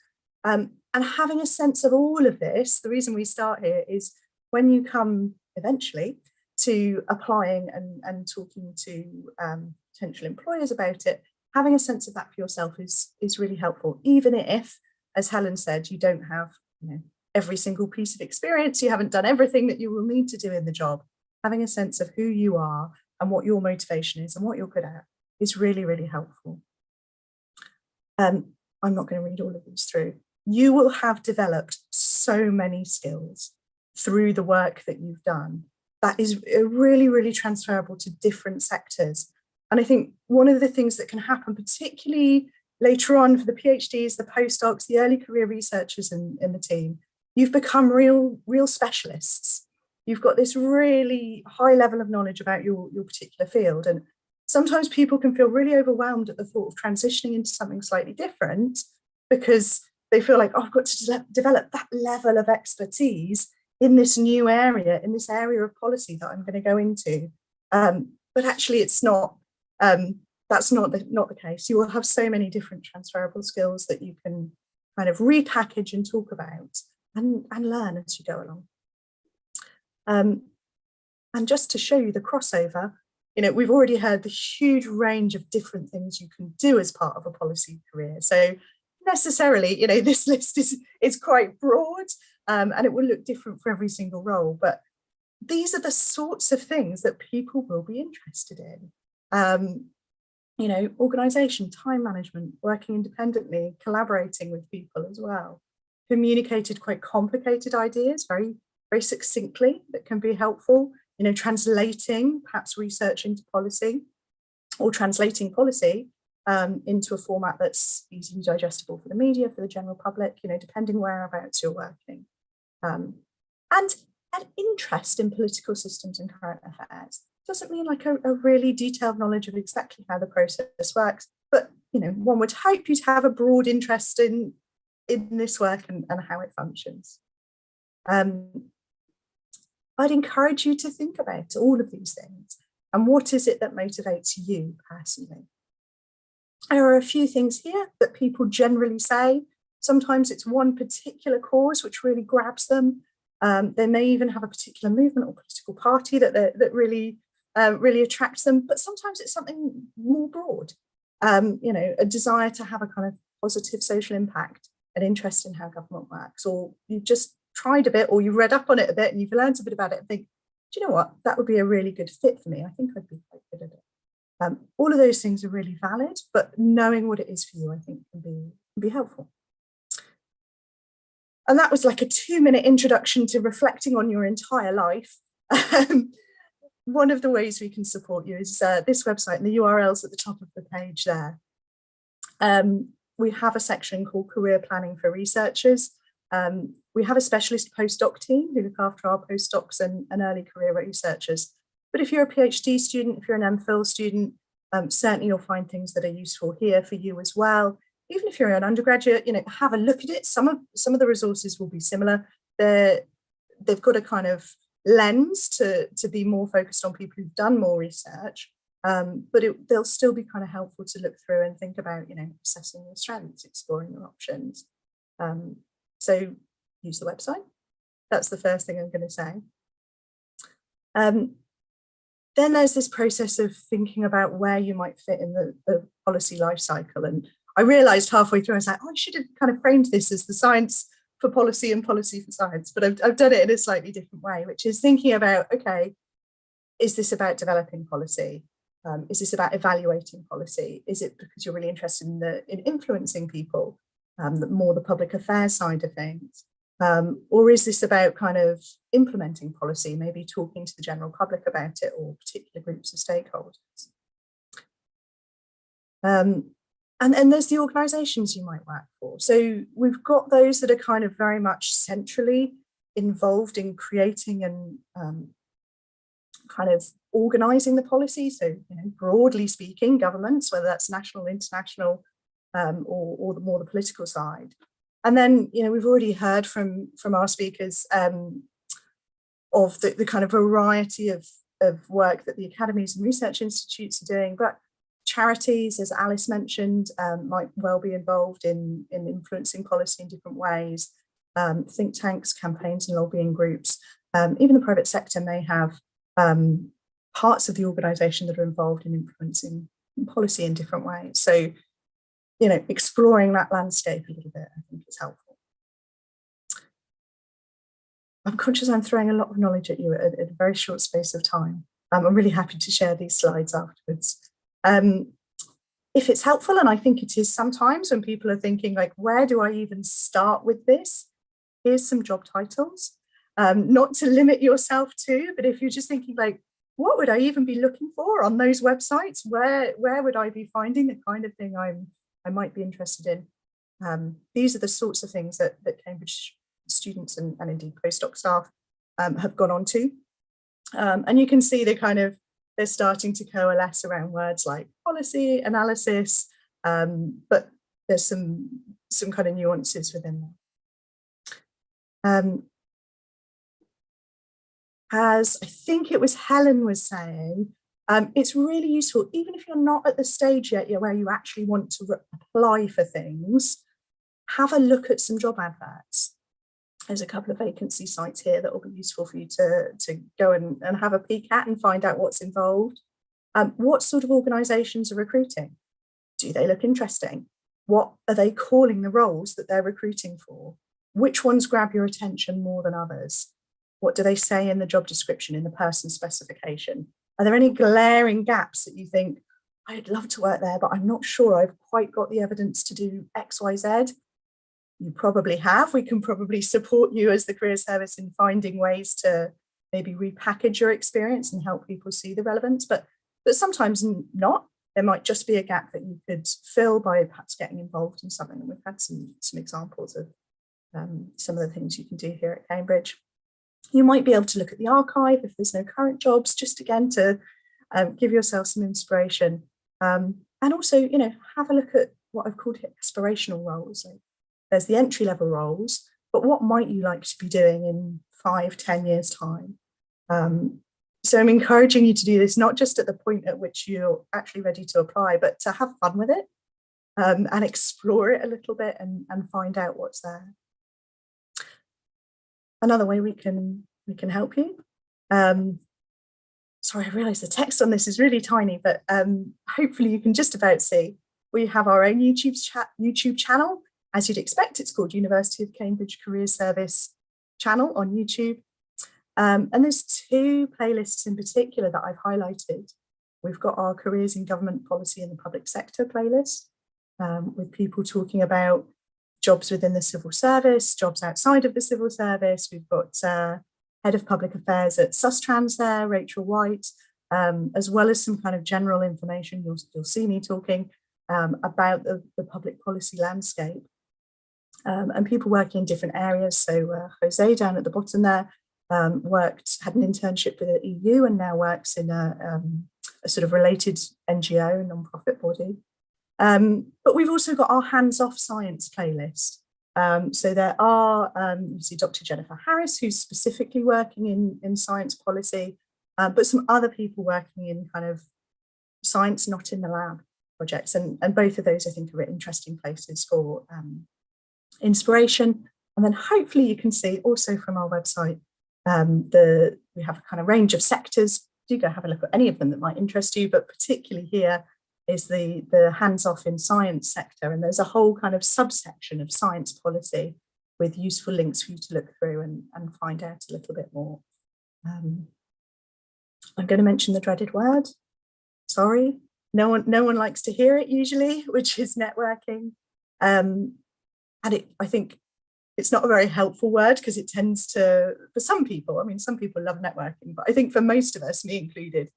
And having a sense of all of this, the reason we start here is when you come eventually to applying and talking to potential employers about it, having a sense of that for yourself is really helpful, even if, as Helen said, you don't have every single piece of experience, you haven't done everything that you will need to do in the job. Having a sense of who you are and what your motivation is and what you're good at is really, really helpful. I'm not going to read all of these through. You will have developed so many skills through the work that you've done that is really, really transferable to different sectors. And I think one of the things that can happen, particularly later on for the PhDs, the postdocs, the early career researchers in the team, you've become real specialists. You've got this really high level of knowledge about your particular field. And sometimes people can feel really overwhelmed at the thought of transitioning into something slightly different because they feel like, oh, I've got to develop that level of expertise in this new area, in this area of policy that I'm going to go into. But actually it's not, that's not the case. You will have so many different transferable skills that you can kind of repackage and talk about and learn as you go along. And just to show you the crossover, we've already heard the huge range of different things you can do as part of a policy career. So necessarily, this list is quite broad and it will look different for every single role. But these are the sorts of things that people will be interested in. Organisation, time management, working independently, collaborating with people as well. Communicated quite complicated ideas very, very succinctly that can be helpful. Translating perhaps research into policy or translating policy into a format that's easily digestible for the media, for the general public, depending whereabouts you're working. And an interest in political systems and current affairs doesn't mean like a really detailed knowledge of exactly how the process works, but one would hope you to have a broad interest in in this work and how it functions. I'd encourage you to think about all of these things and what is it that motivates you personally. There are a few things here that people generally say. Sometimes it's one particular cause which really grabs them. They may even have a particular movement or political party that really attracts them, but sometimes it's something more broad. You know, a desire to have a kind of positive social impact, an interest in how government works, or you've just tried a bit, or you've read up on it a bit and you've learned a bit about it and think, do you know what, that would be a really good fit for me. I think I'd be quite good at it. All of those things are really valid, but knowing what it is for you, I think can be helpful. And that was like a 2-minute introduction to reflecting on your entire life. One of the ways we can support you is this website, and the URL's at the top of the page there. We have a section called Career Planning for Researchers. We have a specialist postdoc team who look after our postdocs and early career researchers. But if you're a PhD student, if you're an MPhil student, certainly you'll find things that are useful here for you as well. Even if you're an undergraduate, you know, have a look at it. Some of the resources will be similar. They've got a kind of lens to be more focused on people who've done more research, but they'll still be kind of helpful to look through and think about, you know, assessing your strengths, exploring your options. So use the website. That's the first thing I'm going to say. Then there's this process of thinking about where you might fit in the policy life cycle. And I realized halfway through, I was like, oh, I should have kind of framed this as the science for policy and policy for science, but I've done it in a slightly different way, which is thinking about, okay, is this about developing policy? Is this about evaluating policy? Is it because you're really interested in influencing people, more the public affairs side of things? Or is this about kind of implementing policy, maybe talking to the general public about it or particular groups of stakeholders? And then there's the organisations you might work for. So we've got those that are kind of very much centrally involved in creating and kind of organising the policy. So, you know, broadly speaking, governments, whether that's national, international, or the political side. And then, you know, we've already heard from our speakers of the kind of variety of work that the academies and research institutes are doing, but charities, as Alice mentioned, might well be involved in influencing policy in different ways. Think tanks, campaigns and lobbying groups. Even the private sector may have parts of the organisation that are involved in influencing policy in different ways. So, you know, exploring that landscape a little bit, I think is helpful. I'm conscious I'm throwing a lot of knowledge at you at a very short space of time. I'm really happy to share these slides afterwards. If it's helpful, and I think it is sometimes when people are thinking like, where do I even start with this? Here's some job titles, not to limit yourself to, but if you're just thinking like, what would I even be looking for on those websites? Where would I be finding the kind of thing I might be interested in? These are the sorts of things that Cambridge students and indeed postdoc staff have gone on to. And you can see they're starting to coalesce around words like policy, analysis, but there's some kind of nuances within that. As I think it was Helen was saying, it's really useful, even if you're not at the stage yet where you actually want to apply for things, have a look at some job adverts. There's a couple of vacancy sites here that will be useful for you to go and have a peek at and find out what's involved. What sort of organisations are recruiting? Do they look interesting? What are they calling the roles that they're recruiting for? Which ones grab your attention more than others? What do they say in the job description, in the person specification? Are there any glaring gaps that you think, I'd love to work there, but I'm not sure I've quite got the evidence to do X, Y, Z? You probably have. We can probably support you as the Career Service in finding ways to maybe repackage your experience and help people see the relevance, but sometimes not. There might just be a gap that you could fill by perhaps getting involved in something. And we've had some examples of some of the things you can do here at Cambridge. You might be able to look at the archive if there's no current jobs, just again to give yourself some inspiration. And also, you know, have a look at what I've called aspirational roles. Like, there's the entry-level roles, but what might you like to be doing in 5-10 years' time? So I'm encouraging you to do this, not just at the point at which you're actually ready to apply, but to have fun with it and explore it a little bit and find out what's there. Another way we can help you. Sorry, I realise the text on this is really tiny, but hopefully you can just about see. We have our own YouTube channel. As you'd expect, it's called University of Cambridge Careers Service channel on YouTube. And there's 2 playlists in particular that I've highlighted. We've got our Careers in Government Policy in the Public Sector playlist, with people talking about jobs within the civil service, jobs outside of the civil service. We've got Head of Public Affairs at Sustrans there, Rachel White, as well as some kind of general information. You'll see me talking about the public policy landscape and people working in different areas. So Jose down at the bottom there had an internship with the EU and now works in a sort of related NGO, non-profit body. But we've also got our hands-off science playlist. So there are, you see Dr. Jennifer Harris, who's specifically working in science policy, but some other people working in kind of science not in the lab projects. And both of those, I think, are interesting places for inspiration. And then hopefully you can see also from our website, we have a kind of range of sectors. Do go have a look at any of them that might interest you, but particularly here is the hands-off in science sector. And there's a whole kind of subsection of science policy with useful links for you to look through and find out a little bit more. I'm going to mention the dreaded word. Sorry, no one likes to hear it usually, which is networking. And I think it's not a very helpful word because it tends to, for some people, I mean, some people love networking, but I think for most of us, me included,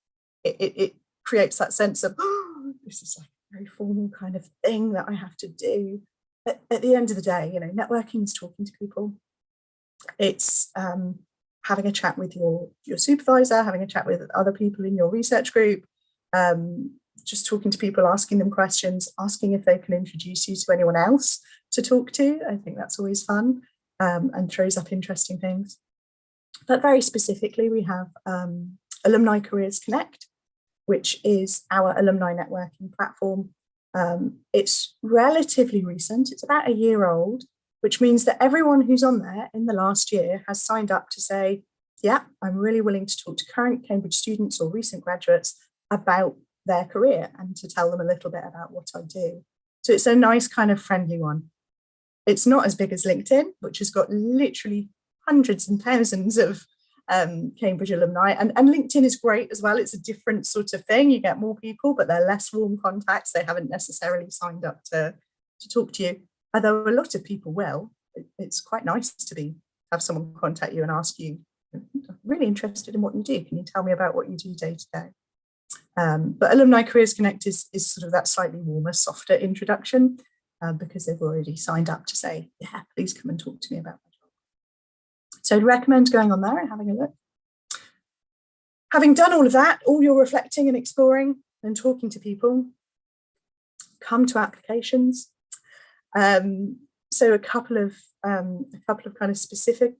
it creates that sense of, oh, this is like a very formal kind of thing that I have to do. But at the end of the day, you know, networking is talking to people. It's having a chat with your supervisor, having a chat with other people in your research group, just talking to people, asking them questions, asking if they can introduce you to anyone else to talk to. I think that's always fun and throws up interesting things. But very specifically, we have Alumni Careers Connect, which is our alumni networking platform. It's relatively recent, it's about a year old, which means that everyone who's on there in the last year has signed up to say, yeah, I'm really willing to talk to current Cambridge students or recent graduates about their career and to tell them a little bit about what I do. So it's a nice kind of friendly one. It's not as big as LinkedIn, which has got literally hundreds and thousands of Cambridge alumni. And LinkedIn is great as well. It's a different sort of thing. You get more people, but they're less warm contacts. They haven't necessarily signed up to talk to you, although a lot of people will. It's quite nice to have someone contact you and ask you, I'm really interested in what you do. Can you tell me about what you do day to day? But Alumni Careers Connect is sort of that slightly warmer, softer introduction because they've already signed up to say, yeah, please come and talk to me about my job. So I'd recommend going on there and having a look. Having done all of that, all your reflecting and exploring and talking to people, come to applications. So a couple of kind of specific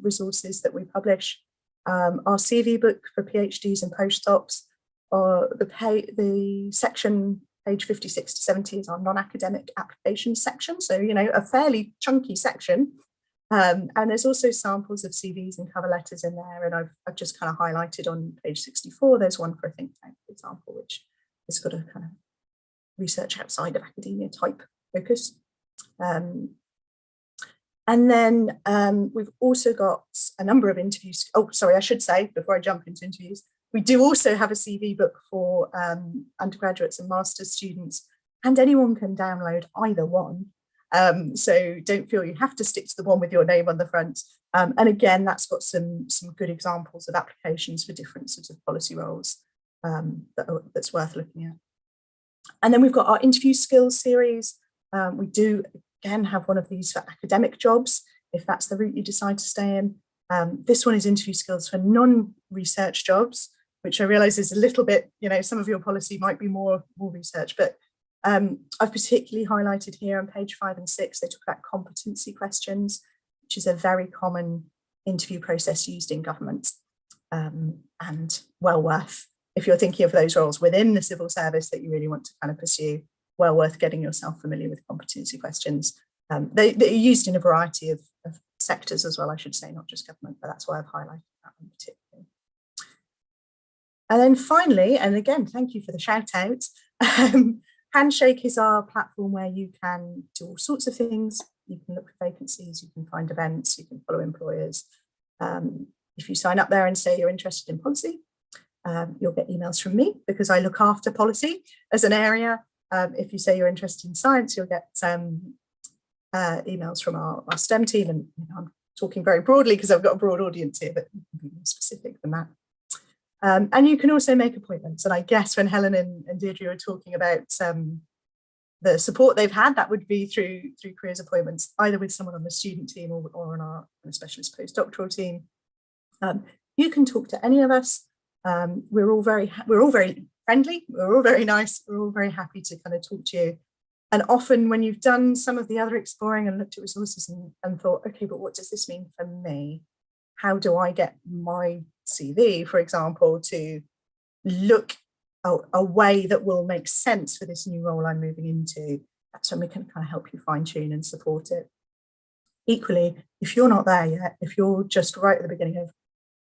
resources that we publish. Our CV book for PhDs and postdocs, or the section page 56 to 70 is our non-academic applications section. So, you know, a fairly chunky section. And there's also samples of CVs and cover letters in there. And I've just kind of highlighted on page 64, there's one for a think tank, for example, which has got a kind of research outside of academia type focus. And then we've also got a number of interviews. Oh, sorry, I should say, before I jump into interviews, we do also have a CV book for undergraduates and master's students, and anyone can download either one. So don't feel you have to stick to the one with your name on the front. And again, that's got some good examples of applications for different sorts of policy roles that's worth looking at. And then we've got our interview skills series. We do, again, have one of these for academic jobs, if that's the route you decide to stay in. This one is interview skills for non-research jobs, which I realise is a little bit, you know, some of your policy might be more research, but I've particularly highlighted here on page 5 and 6, they talk about competency questions, which is a very common interview process used in government, and well worth, if you're thinking of those roles within the civil service that you really want to kind of pursue, well worth getting yourself familiar with competency questions. They're used in a variety of sectors as well, I should say, not just government, but that's why I've highlighted that one particularly. And then finally, and again, thank you for the shout out, Handshake is our platform where you can do all sorts of things. You can look for vacancies, you can find events, you can follow employers. If you sign up there and say you're interested in policy, you'll get emails from me because I look after policy as an area. If you say you're interested in science, you'll get emails from our STEM team, and I'm talking very broadly because I've got a broad audience here, but you can be more specific than that. And you can also make appointments. And I guess when Helen and Deirdre were talking about the support they've had, that would be through careers appointments, either with someone on the student team or on our specialist postdoctoral team. You can talk to any of us. We're all very friendly. We're all very nice. We're all very happy to kind of talk to you. And often when you've done some of the other exploring and looked at resources and thought, okay, but what does this mean for me? How do I get my CV, for example, to look a way that will make sense for this new role I'm moving into? That's when we can kind of help you fine tune and support it. Equally, if you're not there yet, if you're just right at the beginning of,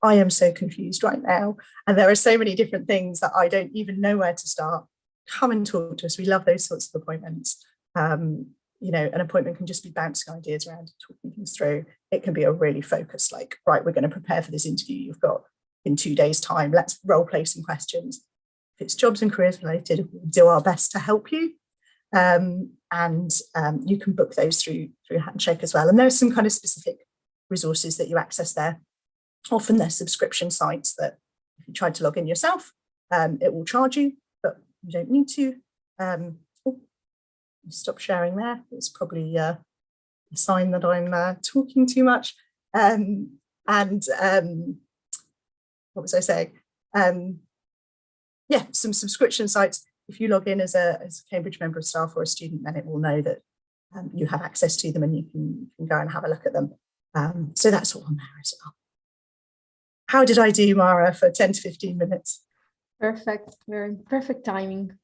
I am so confused right now, and there are so many different things that I don't even know where to start, come and talk to us. We love those sorts of appointments. You know, an appointment can just be bouncing ideas around, talking things through. It can be a really focused, like, right, we're going to prepare for this interview you've got in 2 days' time. Let's role play some questions. If it's jobs and careers related, we'll do our best to help you. And you can book those through Handshake as well. And there's some kind of specific resources that you access there. Often they're subscription sites that if you try to log in yourself, it will charge you, but you don't need to. Stop sharing there. It's probably a sign that I'm talking too much. What was I saying? Yeah, some subscription sites. If you log in as a Cambridge member of staff or a student, then it will know that you have access to them and you can go and have a look at them. So that's all on there as well. How did I do, Mara, for 10 to 15 minutes? Perfect, very perfect timing.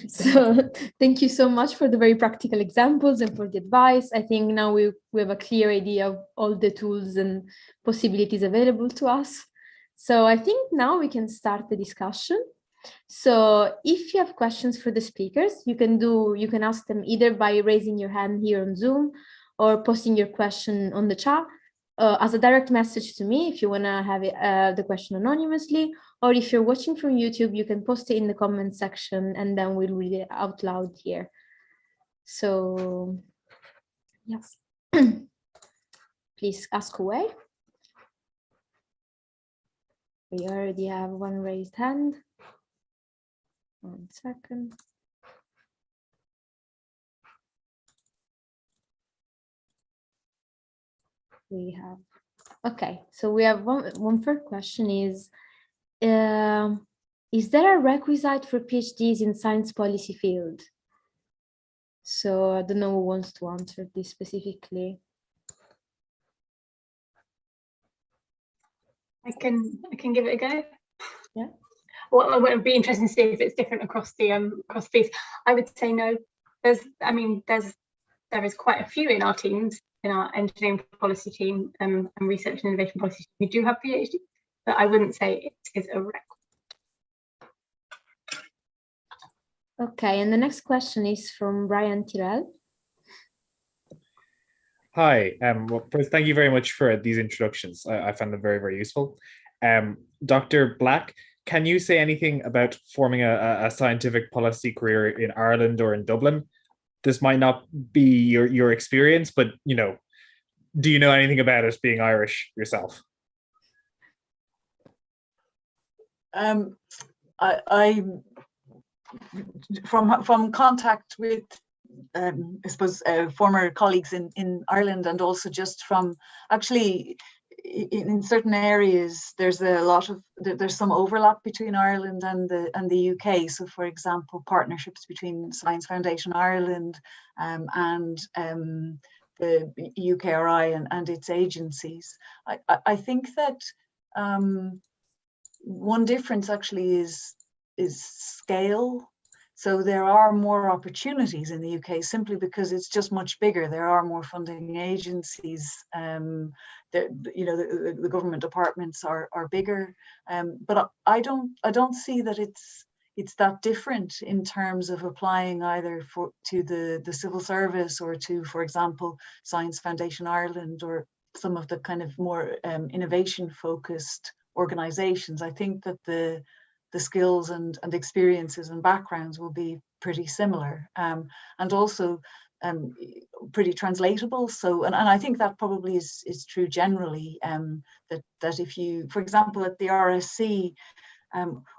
So thank you so much for the very practical examples and for the advice. I think now we have a clear idea of all the tools and possibilities available to us. So I think now we can start the discussion. So if you have questions for the speakers, you can ask them either by raising your hand here on Zoom or posting your question on the chat as a direct message to me if you want to have the question anonymously, or if you're watching from YouTube, you can post it in the comment section and then we'll read it out loud here. So yes, please ask away. We already have one raised hand. 1 second. We have, okay, so we have one first question is there a requisite for PhDs in science policy field? So I don't know who wants to answer this specifically. I can give it a go. Yeah. Well, it would be interesting to see if it's different across the piece. I would say no. There is quite a few in our teams, in our engineering policy team and research and innovation policy team who do have PhD, but I wouldn't say it is a requirement. Okay, and the next question is from Brian Tyrrell. Hi, well, first, thank you very much for these introductions. I found them very, very useful. Dr. Black, can you say anything about forming a scientific policy career in Ireland or in Dublin? This might not be your experience, but you know, do you know anything about it being Irish yourself? I from contact with I suppose former colleagues in Ireland, and also just from actually in certain areas, there's some overlap between Ireland and the UK. So, for example, partnerships between Science Foundation Ireland and the UKRI and its agencies. I think that one difference actually is scale. So there are more opportunities in the UK simply because it's just much bigger. There are more funding agencies. The government departments are bigger. But I don't see that it's that different in terms of applying either to the civil service or to, for example, Science Foundation Ireland or some of the kind of more innovation focused organizations. I think that the skills and experiences and backgrounds will be pretty similar, and also pretty translatable. So, and I think that probably is true generally, that if you, for example, at the RSC,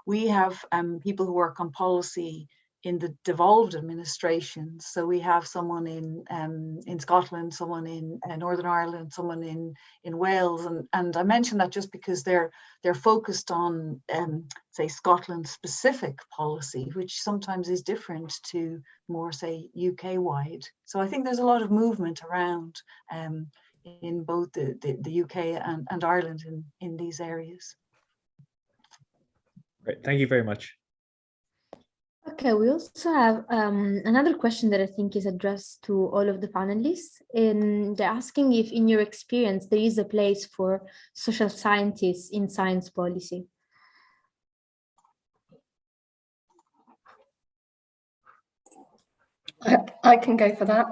we have people who work on policy in the devolved administrations. So we have someone in Scotland, someone in Northern Ireland, someone in Wales, and I mention that just because they're focused on say Scotland specific policy, which sometimes is different to more say UK wide. So I think there's a lot of movement around in both the UK and Ireland in these areas. Great, thank you very much. Okay, we also have another question that I think is addressed to all of the panelists. And they're asking if, in your experience, there is a place for social scientists in science policy. I can go for that.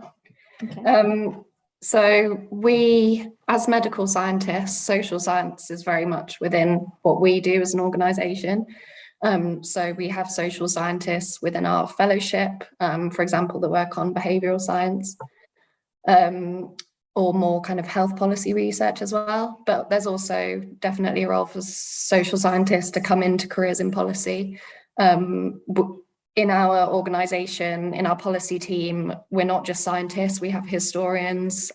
Okay. So we, as medical scientists, social science is very much within what we do as an organisation. So we have social scientists within our fellowship, for example, that work on behavioural science, or more kind of health policy research as well. But there's also definitely a role for social scientists to come into careers in policy. In our organisation, in our policy team, we're not just scientists, we have historians,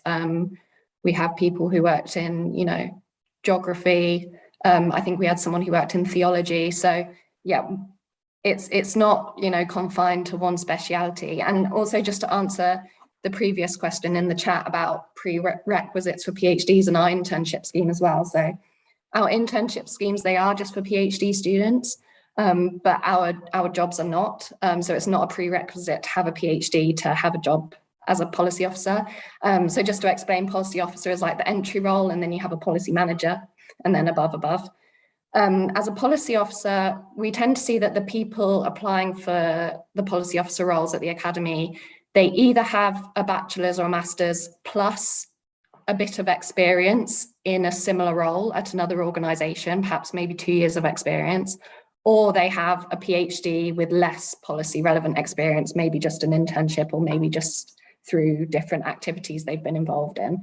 we have people who worked in, geography. I think we had someone who worked in theology. So yeah, it's not, confined to one speciality. And also just to answer the previous question in the chat about prerequisites for PhDs and our internship scheme as well. So our internship schemes, they are just for PhD students, but our jobs are not. So it's not a prerequisite to have a PhD to have a job as a policy officer. So just to explain, policy officer is like the entry role, and then you have a policy manager, and then above. As a policy officer, we tend to see that the people applying for the policy officer roles at the academy, they either have a bachelor's or a master's plus a bit of experience in a similar role at another organisation, perhaps maybe 2 years of experience, or they have a PhD with less policy relevant experience, maybe just an internship or maybe just through different activities they've been involved in.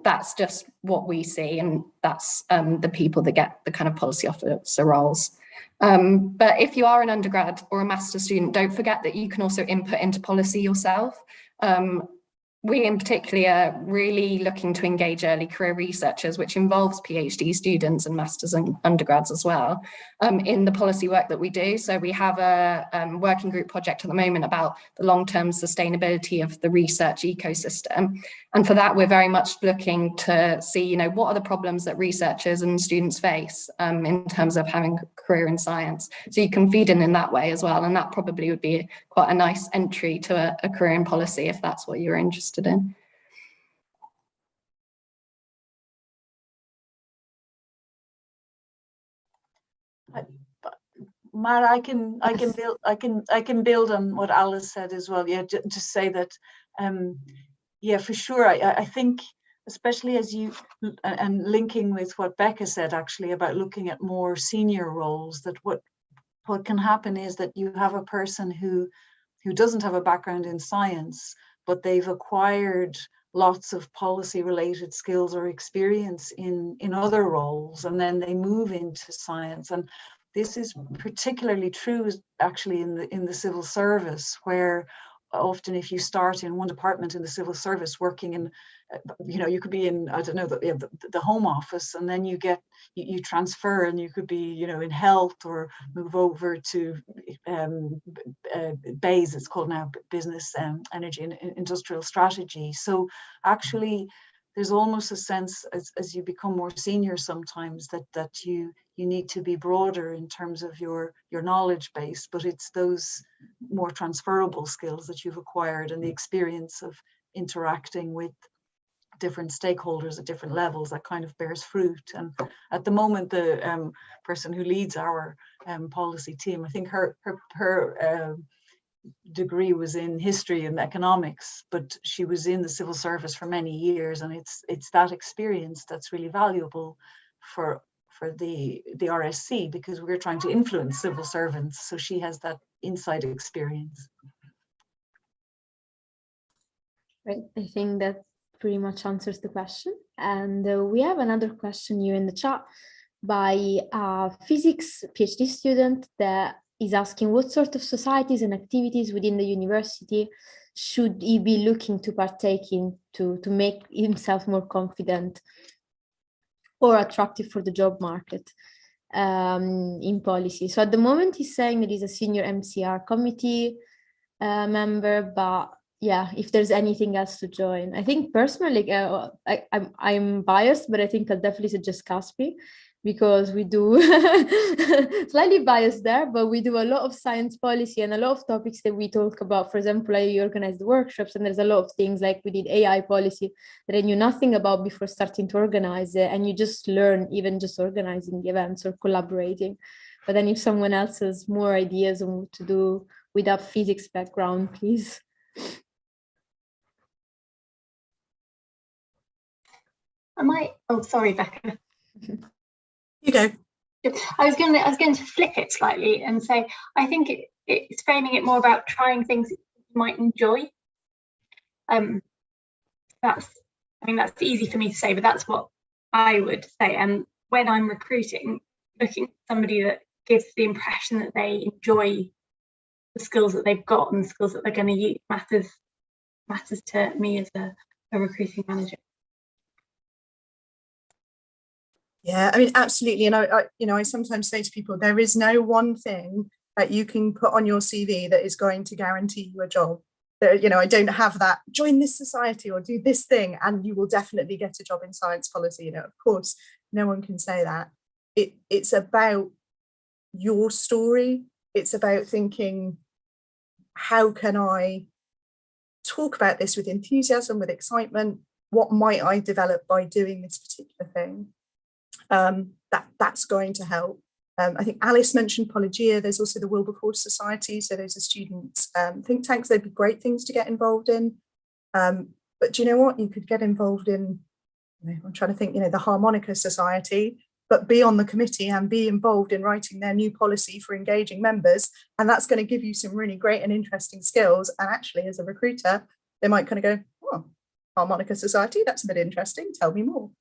That's just what we see, and that's the people that get the kind of policy officer roles. But if you are an undergrad or a master's student, don't forget that you can also input into policy yourself. We in particular are really looking to engage early career researchers, which involves PhD students and masters and undergrads as well, in the policy work that we do. So we have a working group project at the moment about the long-term sustainability of the research ecosystem. And for that, we're very much looking to see, what are the problems that researchers and students face in terms of having a career in science. So you can feed in that way as well. And that probably would be quite a nice entry to a career in policy if that's what you're interested in. Mara, I can build on what Alice said as well. Yeah, just say that, yeah, for sure. I think, especially as you, and linking with what Becca said actually about looking at more senior roles, that what can happen is that you have a person who doesn't have a background in science, but they've acquired lots of policy related skills or experience in other roles, and then they move into science. And this is particularly true actually in the civil service, where often if you start in one department in the civil service working in, you could be in, I don't know, the Home Office, and then you transfer and you could be, in health, or move over to BEIS, it's called now, Business, Energy and Industrial Strategy. So actually, there's almost a sense as you become more senior sometimes that you need to be broader in terms of your knowledge base, but it's those more transferable skills that you've acquired and the experience of interacting with different stakeholders at different levels that kind of bears fruit. And at the moment, the person who leads our policy team, I think her degree was in history and economics, but she was in the civil service for many years, and it's that experience that's really valuable for the RSC, because we're trying to influence civil servants, so she has that inside experience. Right, I think that pretty much answers the question. And we have another question here in the chat by a physics PhD student that is asking what sort of societies and activities within the university should he be looking to partake in to make himself more confident or attractive for the job market in policy. So at the moment he's saying that he's a senior MCR committee member, but yeah, if there's anything else to join. I think personally, I'm biased, but I think I'll definitely suggest CUSPE, because we do slightly biased there, but we do a lot of science policy and a lot of topics that we talk about. For example, I organize the workshops, and there's a lot of things like we did AI policy that I knew nothing about before starting to organize it, and you just learn even just organizing the events or collaborating. But then if someone else has more ideas on what to do with a physics background, please. Oh, sorry, Becca. You go. I was going to flip it slightly and say, I think it's framing it more about trying things you might enjoy. That's easy for me to say, but that's what I would say. And when I'm recruiting, looking at somebody that gives the impression that they enjoy the skills that they've got and the skills that they're going to use matters to me as a recruiting manager. Yeah, I mean, absolutely. And I sometimes say to people, there is no one thing that you can put on your CV that is going to guarantee you a job. I don't have that, join this society or do this thing and you will definitely get a job in science policy. Of course, no one can say that. It's about your story. It's about thinking, how can I talk about this with enthusiasm, with excitement? What might I develop by doing this particular thing? That's going to help. I think Alice mentioned Polygia. There's also the Wilberforce Society. So those are students' think tanks. They'd be great things to get involved in. But do you know what? You could get involved in, I'm trying to think, the Harmonica Society, but be on the committee and be involved in writing their new policy for engaging members. And that's going to give you some really great and interesting skills. And actually, as a recruiter, they might kind of go, oh, Harmonica Society, that's a bit interesting. Tell me more.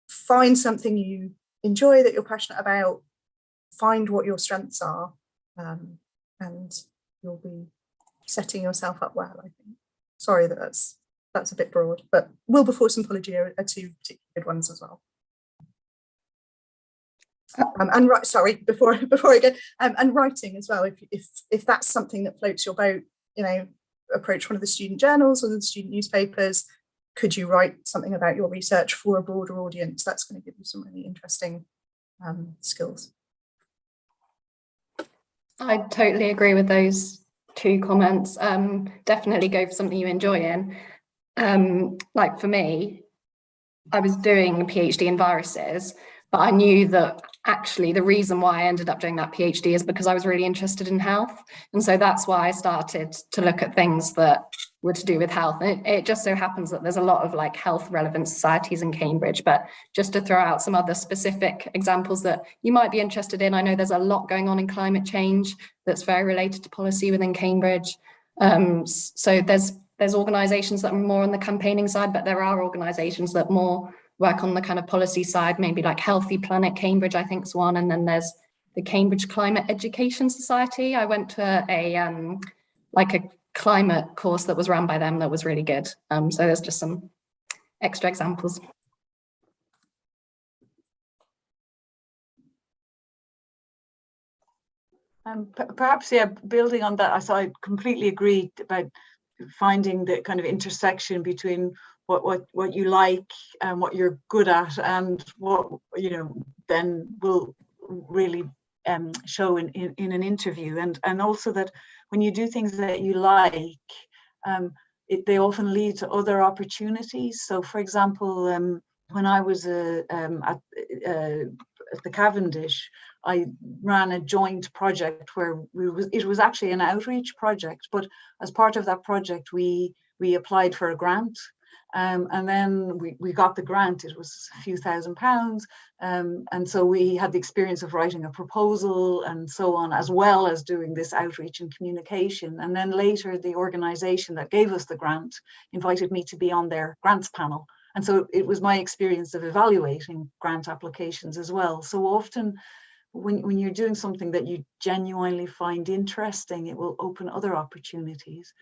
Find something you enjoy, that you're passionate about, find what your strengths are, and you'll be setting yourself up well, I think. Sorry that's a bit broad, but Wilberforce and Polygia are two particularly good ones as well. And right, sorry, before I go, and writing as well, if that's something that floats your boat, approach one of the student journals or the student newspapers. Could you write something about your research for a broader audience? That's going to give you some really interesting skills. I totally agree with those two comments. Definitely go for something you enjoy in. Like for me, I was doing a PhD in viruses, but I knew that actually the reason why I ended up doing that PhD is because I was really interested in health. And so that's why I started to look at things that were to do with health. And it just so happens that there's a lot of like health relevant societies in Cambridge, but just to throw out some other specific examples that you might be interested in. I know there's a lot going on in climate change that's very related to policy within Cambridge. So there's organizations that are more on the campaigning side, but there are organizations that more work on the kind of policy side, maybe like Healthy Planet Cambridge, I think is one. And then there's the Cambridge Climate Education Society. I went to a climate course that was run by them that was really good. So there's just some extra examples. Perhaps, yeah, building on that, I completely agree about finding the kind of intersection between what you like and what you're good at, and what, you know, then will really show in an interview, and also that when you do things that you like, they often lead to other opportunities. So, for example, when I was at the Cavendish, I ran a joint project where it was actually an outreach project, but as part of that project, we applied for a grant. And then we got the grant. It was a few £1,000s. And so we had the experience of writing a proposal and so on, as well as doing this outreach and communication. And then later, the organization that gave us the grant invited me to be on their grants panel. And so it was my experience of evaluating grant applications as well. So often, when you're doing something that you genuinely find interesting, it will open other opportunities.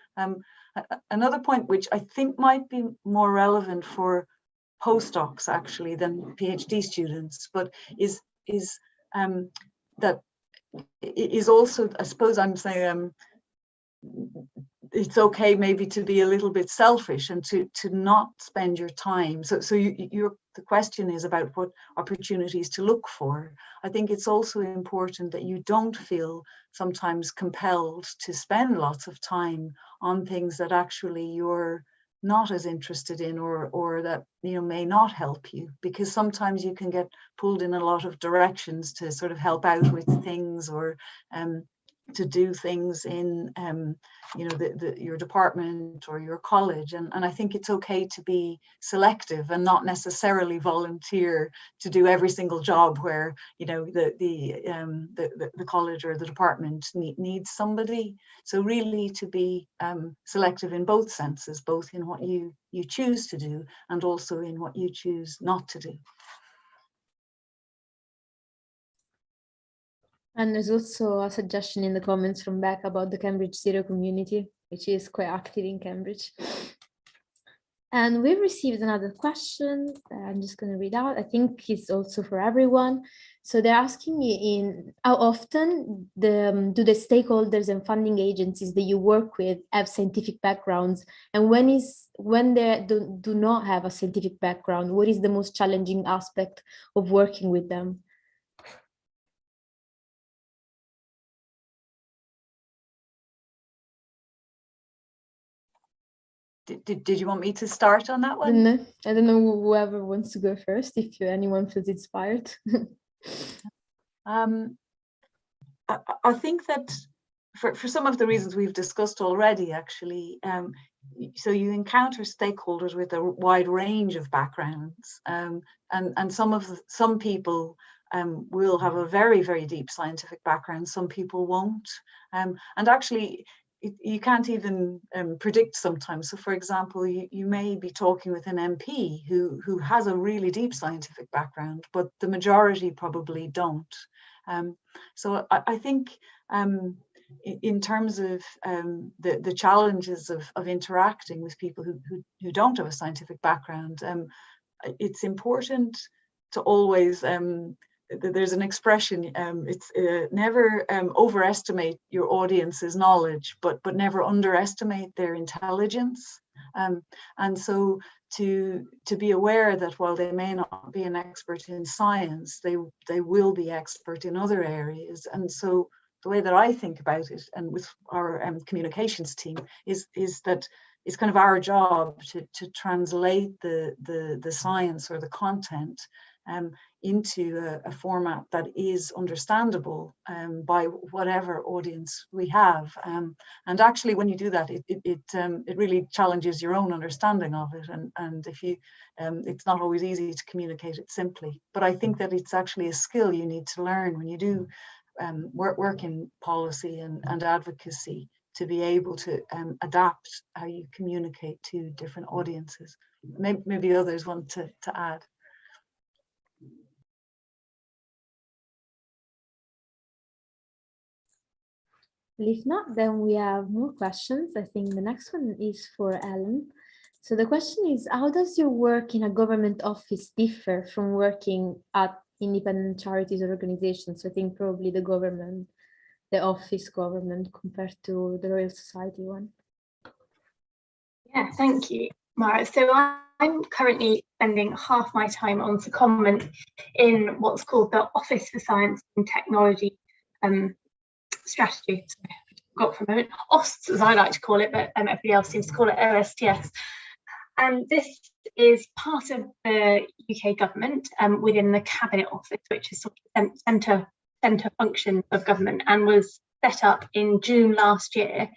Another point, which I think might be more relevant for postdocs actually than PhD students, but is that it is also, I suppose I'm saying, it's okay maybe to be a little bit selfish and to not spend your time. So the question is about what opportunities to look for. I think it's also important that you don't feel sometimes compelled to spend lots of time on things that actually you're not as interested in, or that, you know, may not help you, because sometimes you can get pulled in a lot of directions to sort of help out with things, or to do things in you know, your department or your college, and I think it's okay to be selective and not necessarily volunteer to do every single job where, you know, the college or the department needs somebody. So really to be selective in both senses, both in what you choose to do and also in what you choose not to do. And there's also a suggestion in the comments from Beck about the Cambridge Zero community, which is quite active in Cambridge. And we've received another question. I'm just going to read out. I think it's also for everyone. So they're asking me, in how often do the stakeholders and funding agencies that you work with have scientific backgrounds, and when they do not have a scientific background, what is the most challenging aspect of working with them? Did you want me to start on that one? I don't know whoever wants to go first, if anyone feels inspired. I think that for some of the reasons we've discussed already, actually, so you encounter stakeholders with a wide range of backgrounds, and some people will have a very, very deep scientific background, some people won't, and actually you can't even predict sometimes. So for example, you may be talking with an MP who has a really deep scientific background, but the majority probably don't. So I think in terms of the challenges of interacting with people who don't have a scientific background, it's important to always, there's an expression, it's never overestimate your audience's knowledge, but never underestimate their intelligence. And so to be aware that while they may not be an expert in science, they will be expert in other areas. And so the way that I think about it, and with our communications team, is that it's kind of our job to translate the science or the content into a format that is understandable by whatever audience we have. And actually, when you do that, it really challenges your own understanding of it. And if you, it's not always easy to communicate it simply. But I think that it's actually a skill you need to learn when you do work in policy and advocacy, to be able to adapt how you communicate to different audiences. Maybe others want to add. Well, if not, then we have more questions. I think the next one is for Ellen. So the question is, how does your work in a government office differ from working at independent charities or organizations? So I think probably the government, the office government compared to the Royal Society one. Yeah, thank you, Mara. So I'm currently spending half my time on secondment in what's called the Office for Science and Technology strategy. So I forgot for a moment, OSTS as I like to call it, but everybody else seems to call it OSTS. And this is part of the UK government within the Cabinet Office, which is sort of centre function of government, and was set up in June last year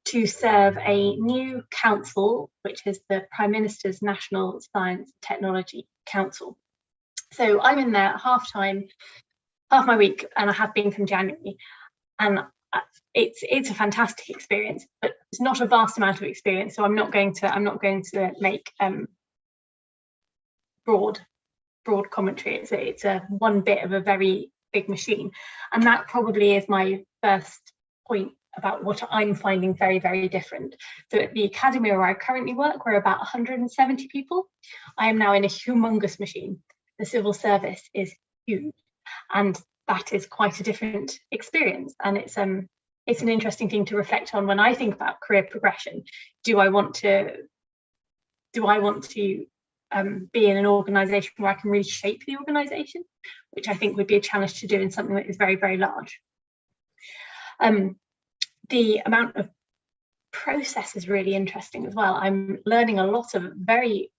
to serve a new council, which is the Prime Minister's National Science and Technology Council. So I'm in there half my week, and I have been from January, and it's a fantastic experience, but it's not a vast amount of experience. So I'm not going to make broad commentary. It's a one bit of a very big machine, and that probably is my first point about what I'm finding very, very different. So at the academy where I currently work, we're about 170 people. I am now in a humongous machine. The civil service is huge, and that is quite a different experience. And it's an interesting thing to reflect on when I think about career progression. Do I want to be in an organisation where I can really shape the organisation, which I think would be a challenge to do in something that is very, very large. The amount of process is really interesting as well. I'm learning a lot of very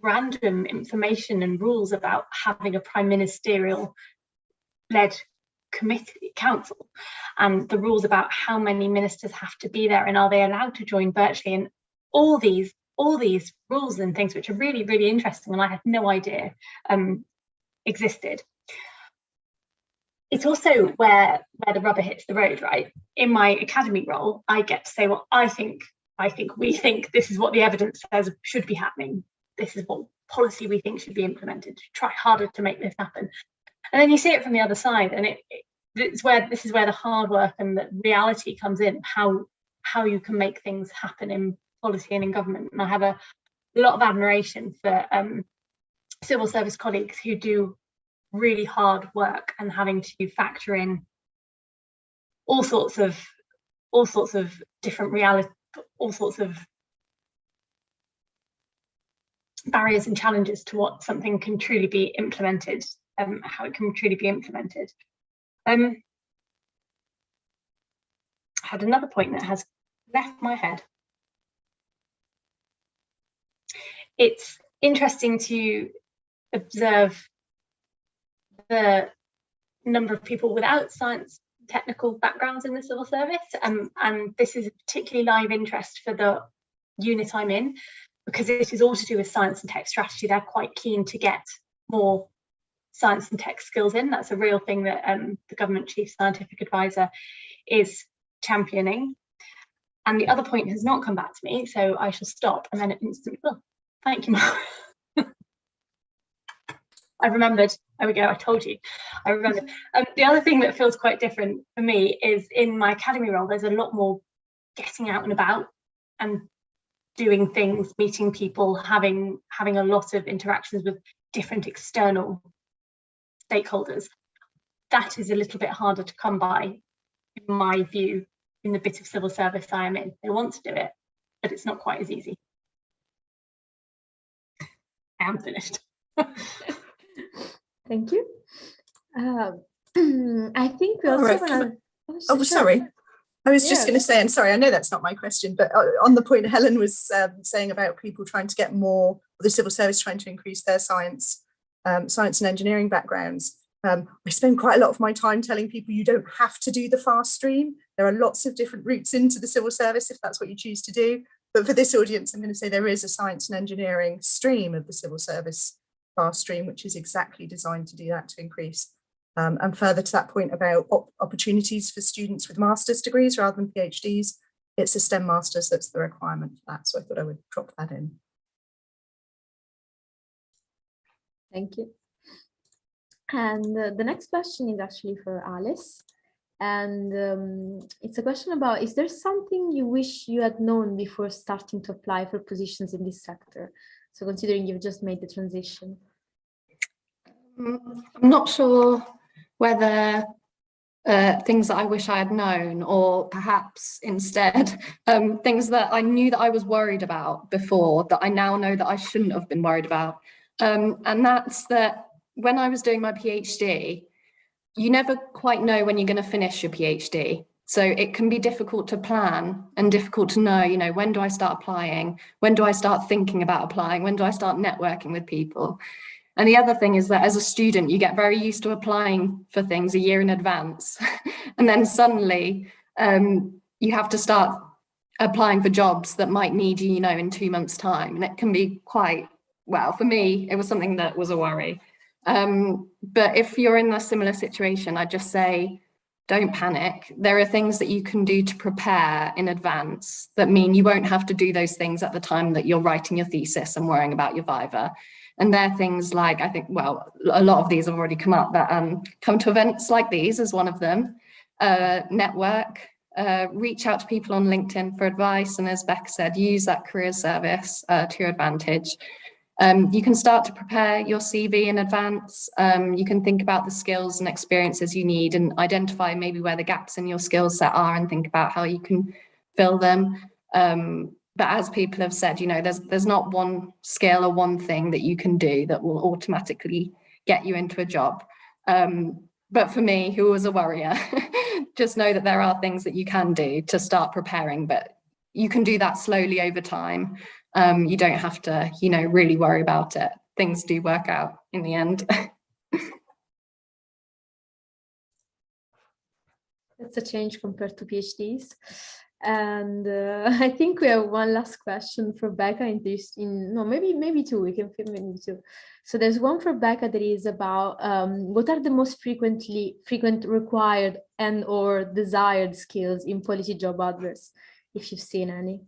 random information and rules about having a prime ministerial led committee council, and the rules about how many ministers have to be there and are they allowed to join virtually, and all these rules and things which are really, really interesting, and I had no idea existed. It's also where the rubber hits the road, right? In my academy role, I get to say, well, I think we think this is what the evidence says should be happening. This is what policy we think should be implemented. Try harder to make this happen. And then you see it from the other side, and this is where the hard work and the reality comes in, how you can make things happen in policy and in government. And I have a lot of admiration for civil service colleagues who do really hard work and having to factor in all sorts of different reality, all sorts of barriers and challenges to what something can truly be implemented, how it can truly be implemented. I had another point that has left my head. It's interesting to observe the number of people without science technical backgrounds in the civil service, and this is a particularly live interest for the unit I'm in, because it is all to do with science and tech strategy. They're quite keen to get more science and tech skills in. That's a real thing that the government chief scientific advisor is championing. And the other point has not come back to me, so I shall stop and then it instantly will. Thank you, Mark. I remembered. There we go. I told you. I remembered. The other thing that feels quite different for me is in my academy role, there's a lot more getting out and about and doing things, meeting people, having a lot of interactions with different external stakeholders. That is a little bit harder to come by, in my view, in the bit of civil service I am in. They want to do it, but it's not quite as easy. I am finished. Thank you. I think we also want to... Sorry. I was just going to say, and sorry, I know that's not my question, but on the point Helen was saying about people trying to get more, the civil service trying to increase their science and engineering backgrounds. I spend quite a lot of my time telling people you don't have to do the fast stream. There are lots of different routes into the civil service if that's what you choose to do. But for this audience, I'm going to say there is a science and engineering stream of the civil service fast stream, which is exactly designed to do that, to increase. And further to that point about opportunities for students with master's degrees rather than PhDs, it's a STEM master's that's the requirement for that. So I thought I would drop that in. Thank you. And the next question is actually for Alice. And it's a question about, is there something you wish you had known before starting to apply for positions in this sector? So considering you've just made the transition. I'm not sure whether things that I wish I had known, or perhaps instead things that I knew that I was worried about before that I now know that I shouldn't have been worried about. And that's that when I was doing my PhD, you never quite know when you're going to finish your PhD. So it can be difficult to plan and difficult to know, you know, when do I start applying? When do I start thinking about applying? When do I start networking with people? And the other thing is that as a student, you get very used to applying for things a year in advance. And then suddenly you have to start applying for jobs that might need you, you know, in 2 months' time. And it can be quite, well, for me, it was something that was a worry. But if you're in a similar situation, I just say, don't panic. There are things that you can do to prepare in advance that mean you won't have to do those things at the time that you're writing your thesis and worrying about your viva. And they're things like, I think, well, a lot of these have already come up, but come to events like these is one of them. Network, reach out to people on LinkedIn for advice. And as Becca said, use that career service to your advantage. You can start to prepare your CV in advance. You can think about the skills and experiences you need and identify maybe where the gaps in your skill set are and think about how you can fill them. But as people have said, you know, there's not one skill or one thing that you can do that will automatically get you into a job. But for me, who was a worrier, just know that there are things that you can do to start preparing, but you can do that slowly over time. You don't have to, you know, really worry about it. Things do work out in the end. That's a change compared to PhDs. And I think we have one last question for Becca no, maybe two, we can fit maybe two. So there's one for Becca that is about what are the most frequent required and or desired skills in policy job adverts, if you've seen any.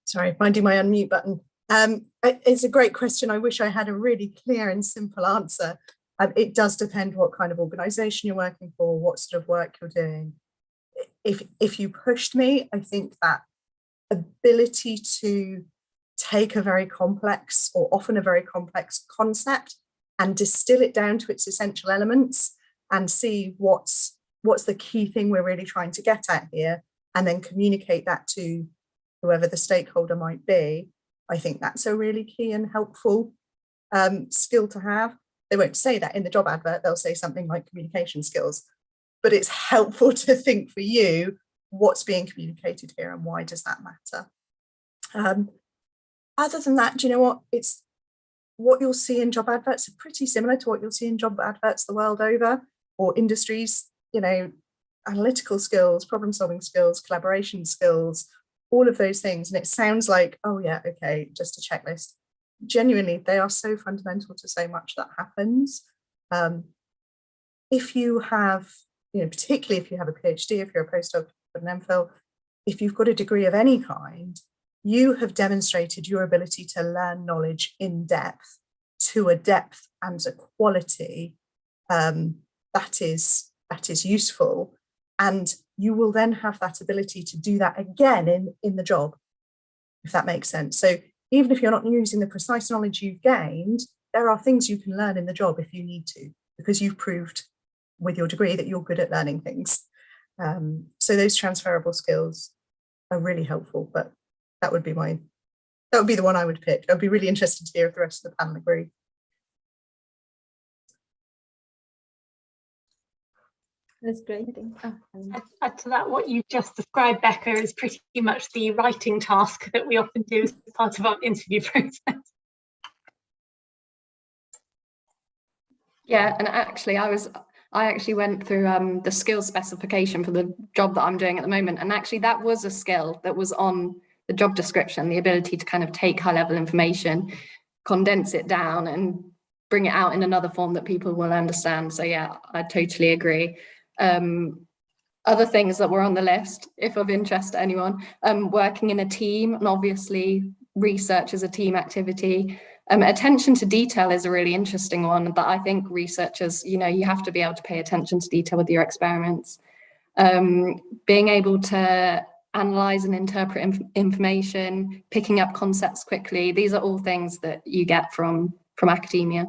Sorry, finding my unmute button. It's a great question. I wish I had a really clear and simple answer. It does depend what kind of organisation you're working for, what sort of work you're doing. If you pushed me, I think that ability to take a very complex or often a very complex concept and distill it down to its essential elements and see what's the key thing we're really trying to get at here, and then communicate that to whoever the stakeholder might be. I think that's a really key and helpful skill to have. They won't say that in the job advert, they'll say something like communication skills, but it's helpful to think for you, what's being communicated here and why does that matter? Other than that, do you know what? It's what you'll see in job adverts are pretty similar to what you'll see in job adverts the world over, or industries, you know, analytical skills, problem solving skills, collaboration skills, all of those things. And it sounds like, oh yeah, okay, just a checklist. Genuinely, they are so fundamental to so much that happens. If you have, you know, particularly if you have a PhD, if you're a postdoc or an MPhil, if you've got a degree of any kind, you have demonstrated your ability to learn knowledge in depth, to a depth and a quality that is useful. And you will then have that ability to do that again in the job, if that makes sense. So even if you're not using the precise knowledge you've gained, there are things you can learn in the job if you need to, because you've proved with your degree that you're good at learning things. So those transferable skills are really helpful, but that would be the one I would pick. I'd be really interested to hear if the rest of the panel agree. That's great. Add to that, what you just described, Becca, is pretty much the writing task that we often do as part of our interview process. Yeah, and actually I actually went through the skill specification for the job that I'm doing at the moment, and actually that was a skill that was on the job description, the ability to kind of take high-level information, condense it down and bring it out in another form that people will understand. So yeah, I totally agree. Other things that were on the list, if of interest to anyone, working in a team, and obviously research is a team activity. Attention to detail is a really interesting one that I think researchers, you have to be able to pay attention to detail with your experiments. Being able to analyze and interpret information, picking up concepts quickly, these are all things that you get from academia.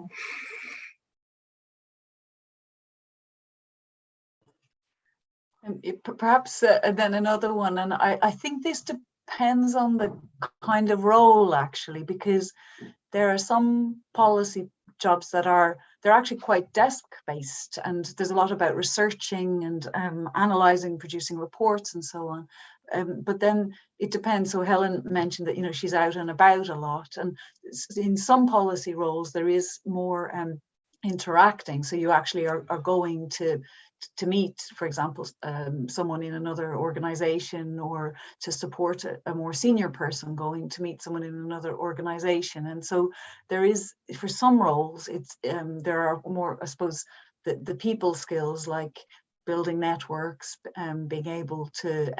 Perhaps then another one, and I think this depends on the kind of role actually, because there are some policy jobs that they're actually quite desk-based, and there's a lot about researching and analysing, producing reports and so on. But then it depends. So Helen mentioned that she's out and about a lot, and in some policy roles there is more interacting. So you actually are going to meet, for example, someone in another organization, or to support a more senior person going to meet someone in another organization. And so there is, for some roles, there are more, I suppose, the people skills like building networks, being able to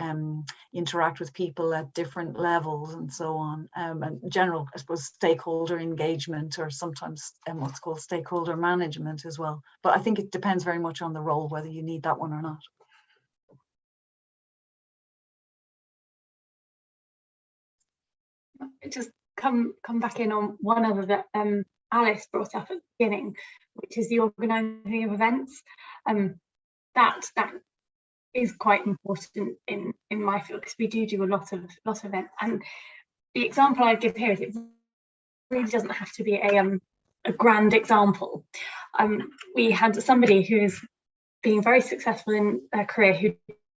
interact with people at different levels and so on, and general, I suppose, stakeholder engagement, or sometimes what's called stakeholder management as well. But I think it depends very much on the role, whether you need that one or not. Just come back in on one other that Alice brought up at the beginning, which is the organising of events. That is quite important in my field, because we do a lot of events. And the example I give here is it really doesn't have to be a grand example. We had somebody who's being very successful in their career who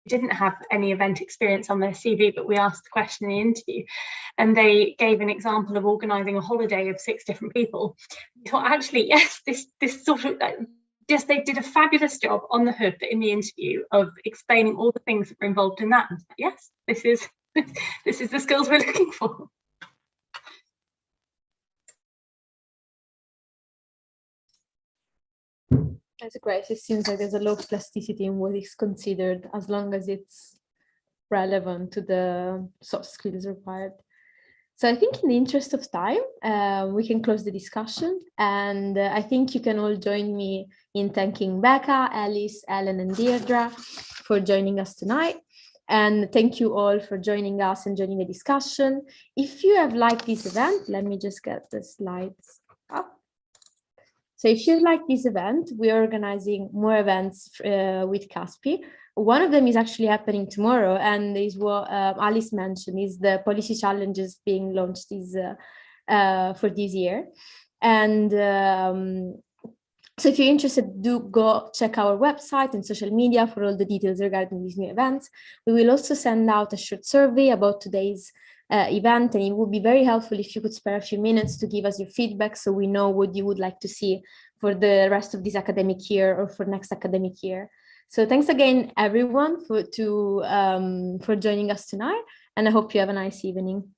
didn't have any event experience on their CV, but we asked the question in the interview, and they gave an example of organising a holiday of 6 different people. We thought, actually, yes, this sort of yes, they did a fabulous job on the hood in the interview of explaining all the things that were involved in that. Yes, this is the skills we're looking for. That's great. It seems like there's a low plasticity in what is considered, as long as it's relevant to the soft skills required. So I think in the interest of time, we can close the discussion. And I think you can all join me in thanking Becca, Alice, Ellen, and Deirdre for joining us tonight. And thank you all for joining us and joining the discussion. If you have liked this event, let me just get the slides up. So if you like this event, we're organizing more events with CUSPE. One of them is actually happening tomorrow, and is what Alice mentioned, is the policy challenges being launched for this year. And so if you're interested, do go check our website and social media for all the details regarding these new events. We will also send out a short survey about today's event, and it would be very helpful if you could spare a few minutes to give us your feedback, so we know what you would like to see for the rest of this academic year or for next academic year. So thanks again, everyone, for joining us tonight, and I hope you have a nice evening.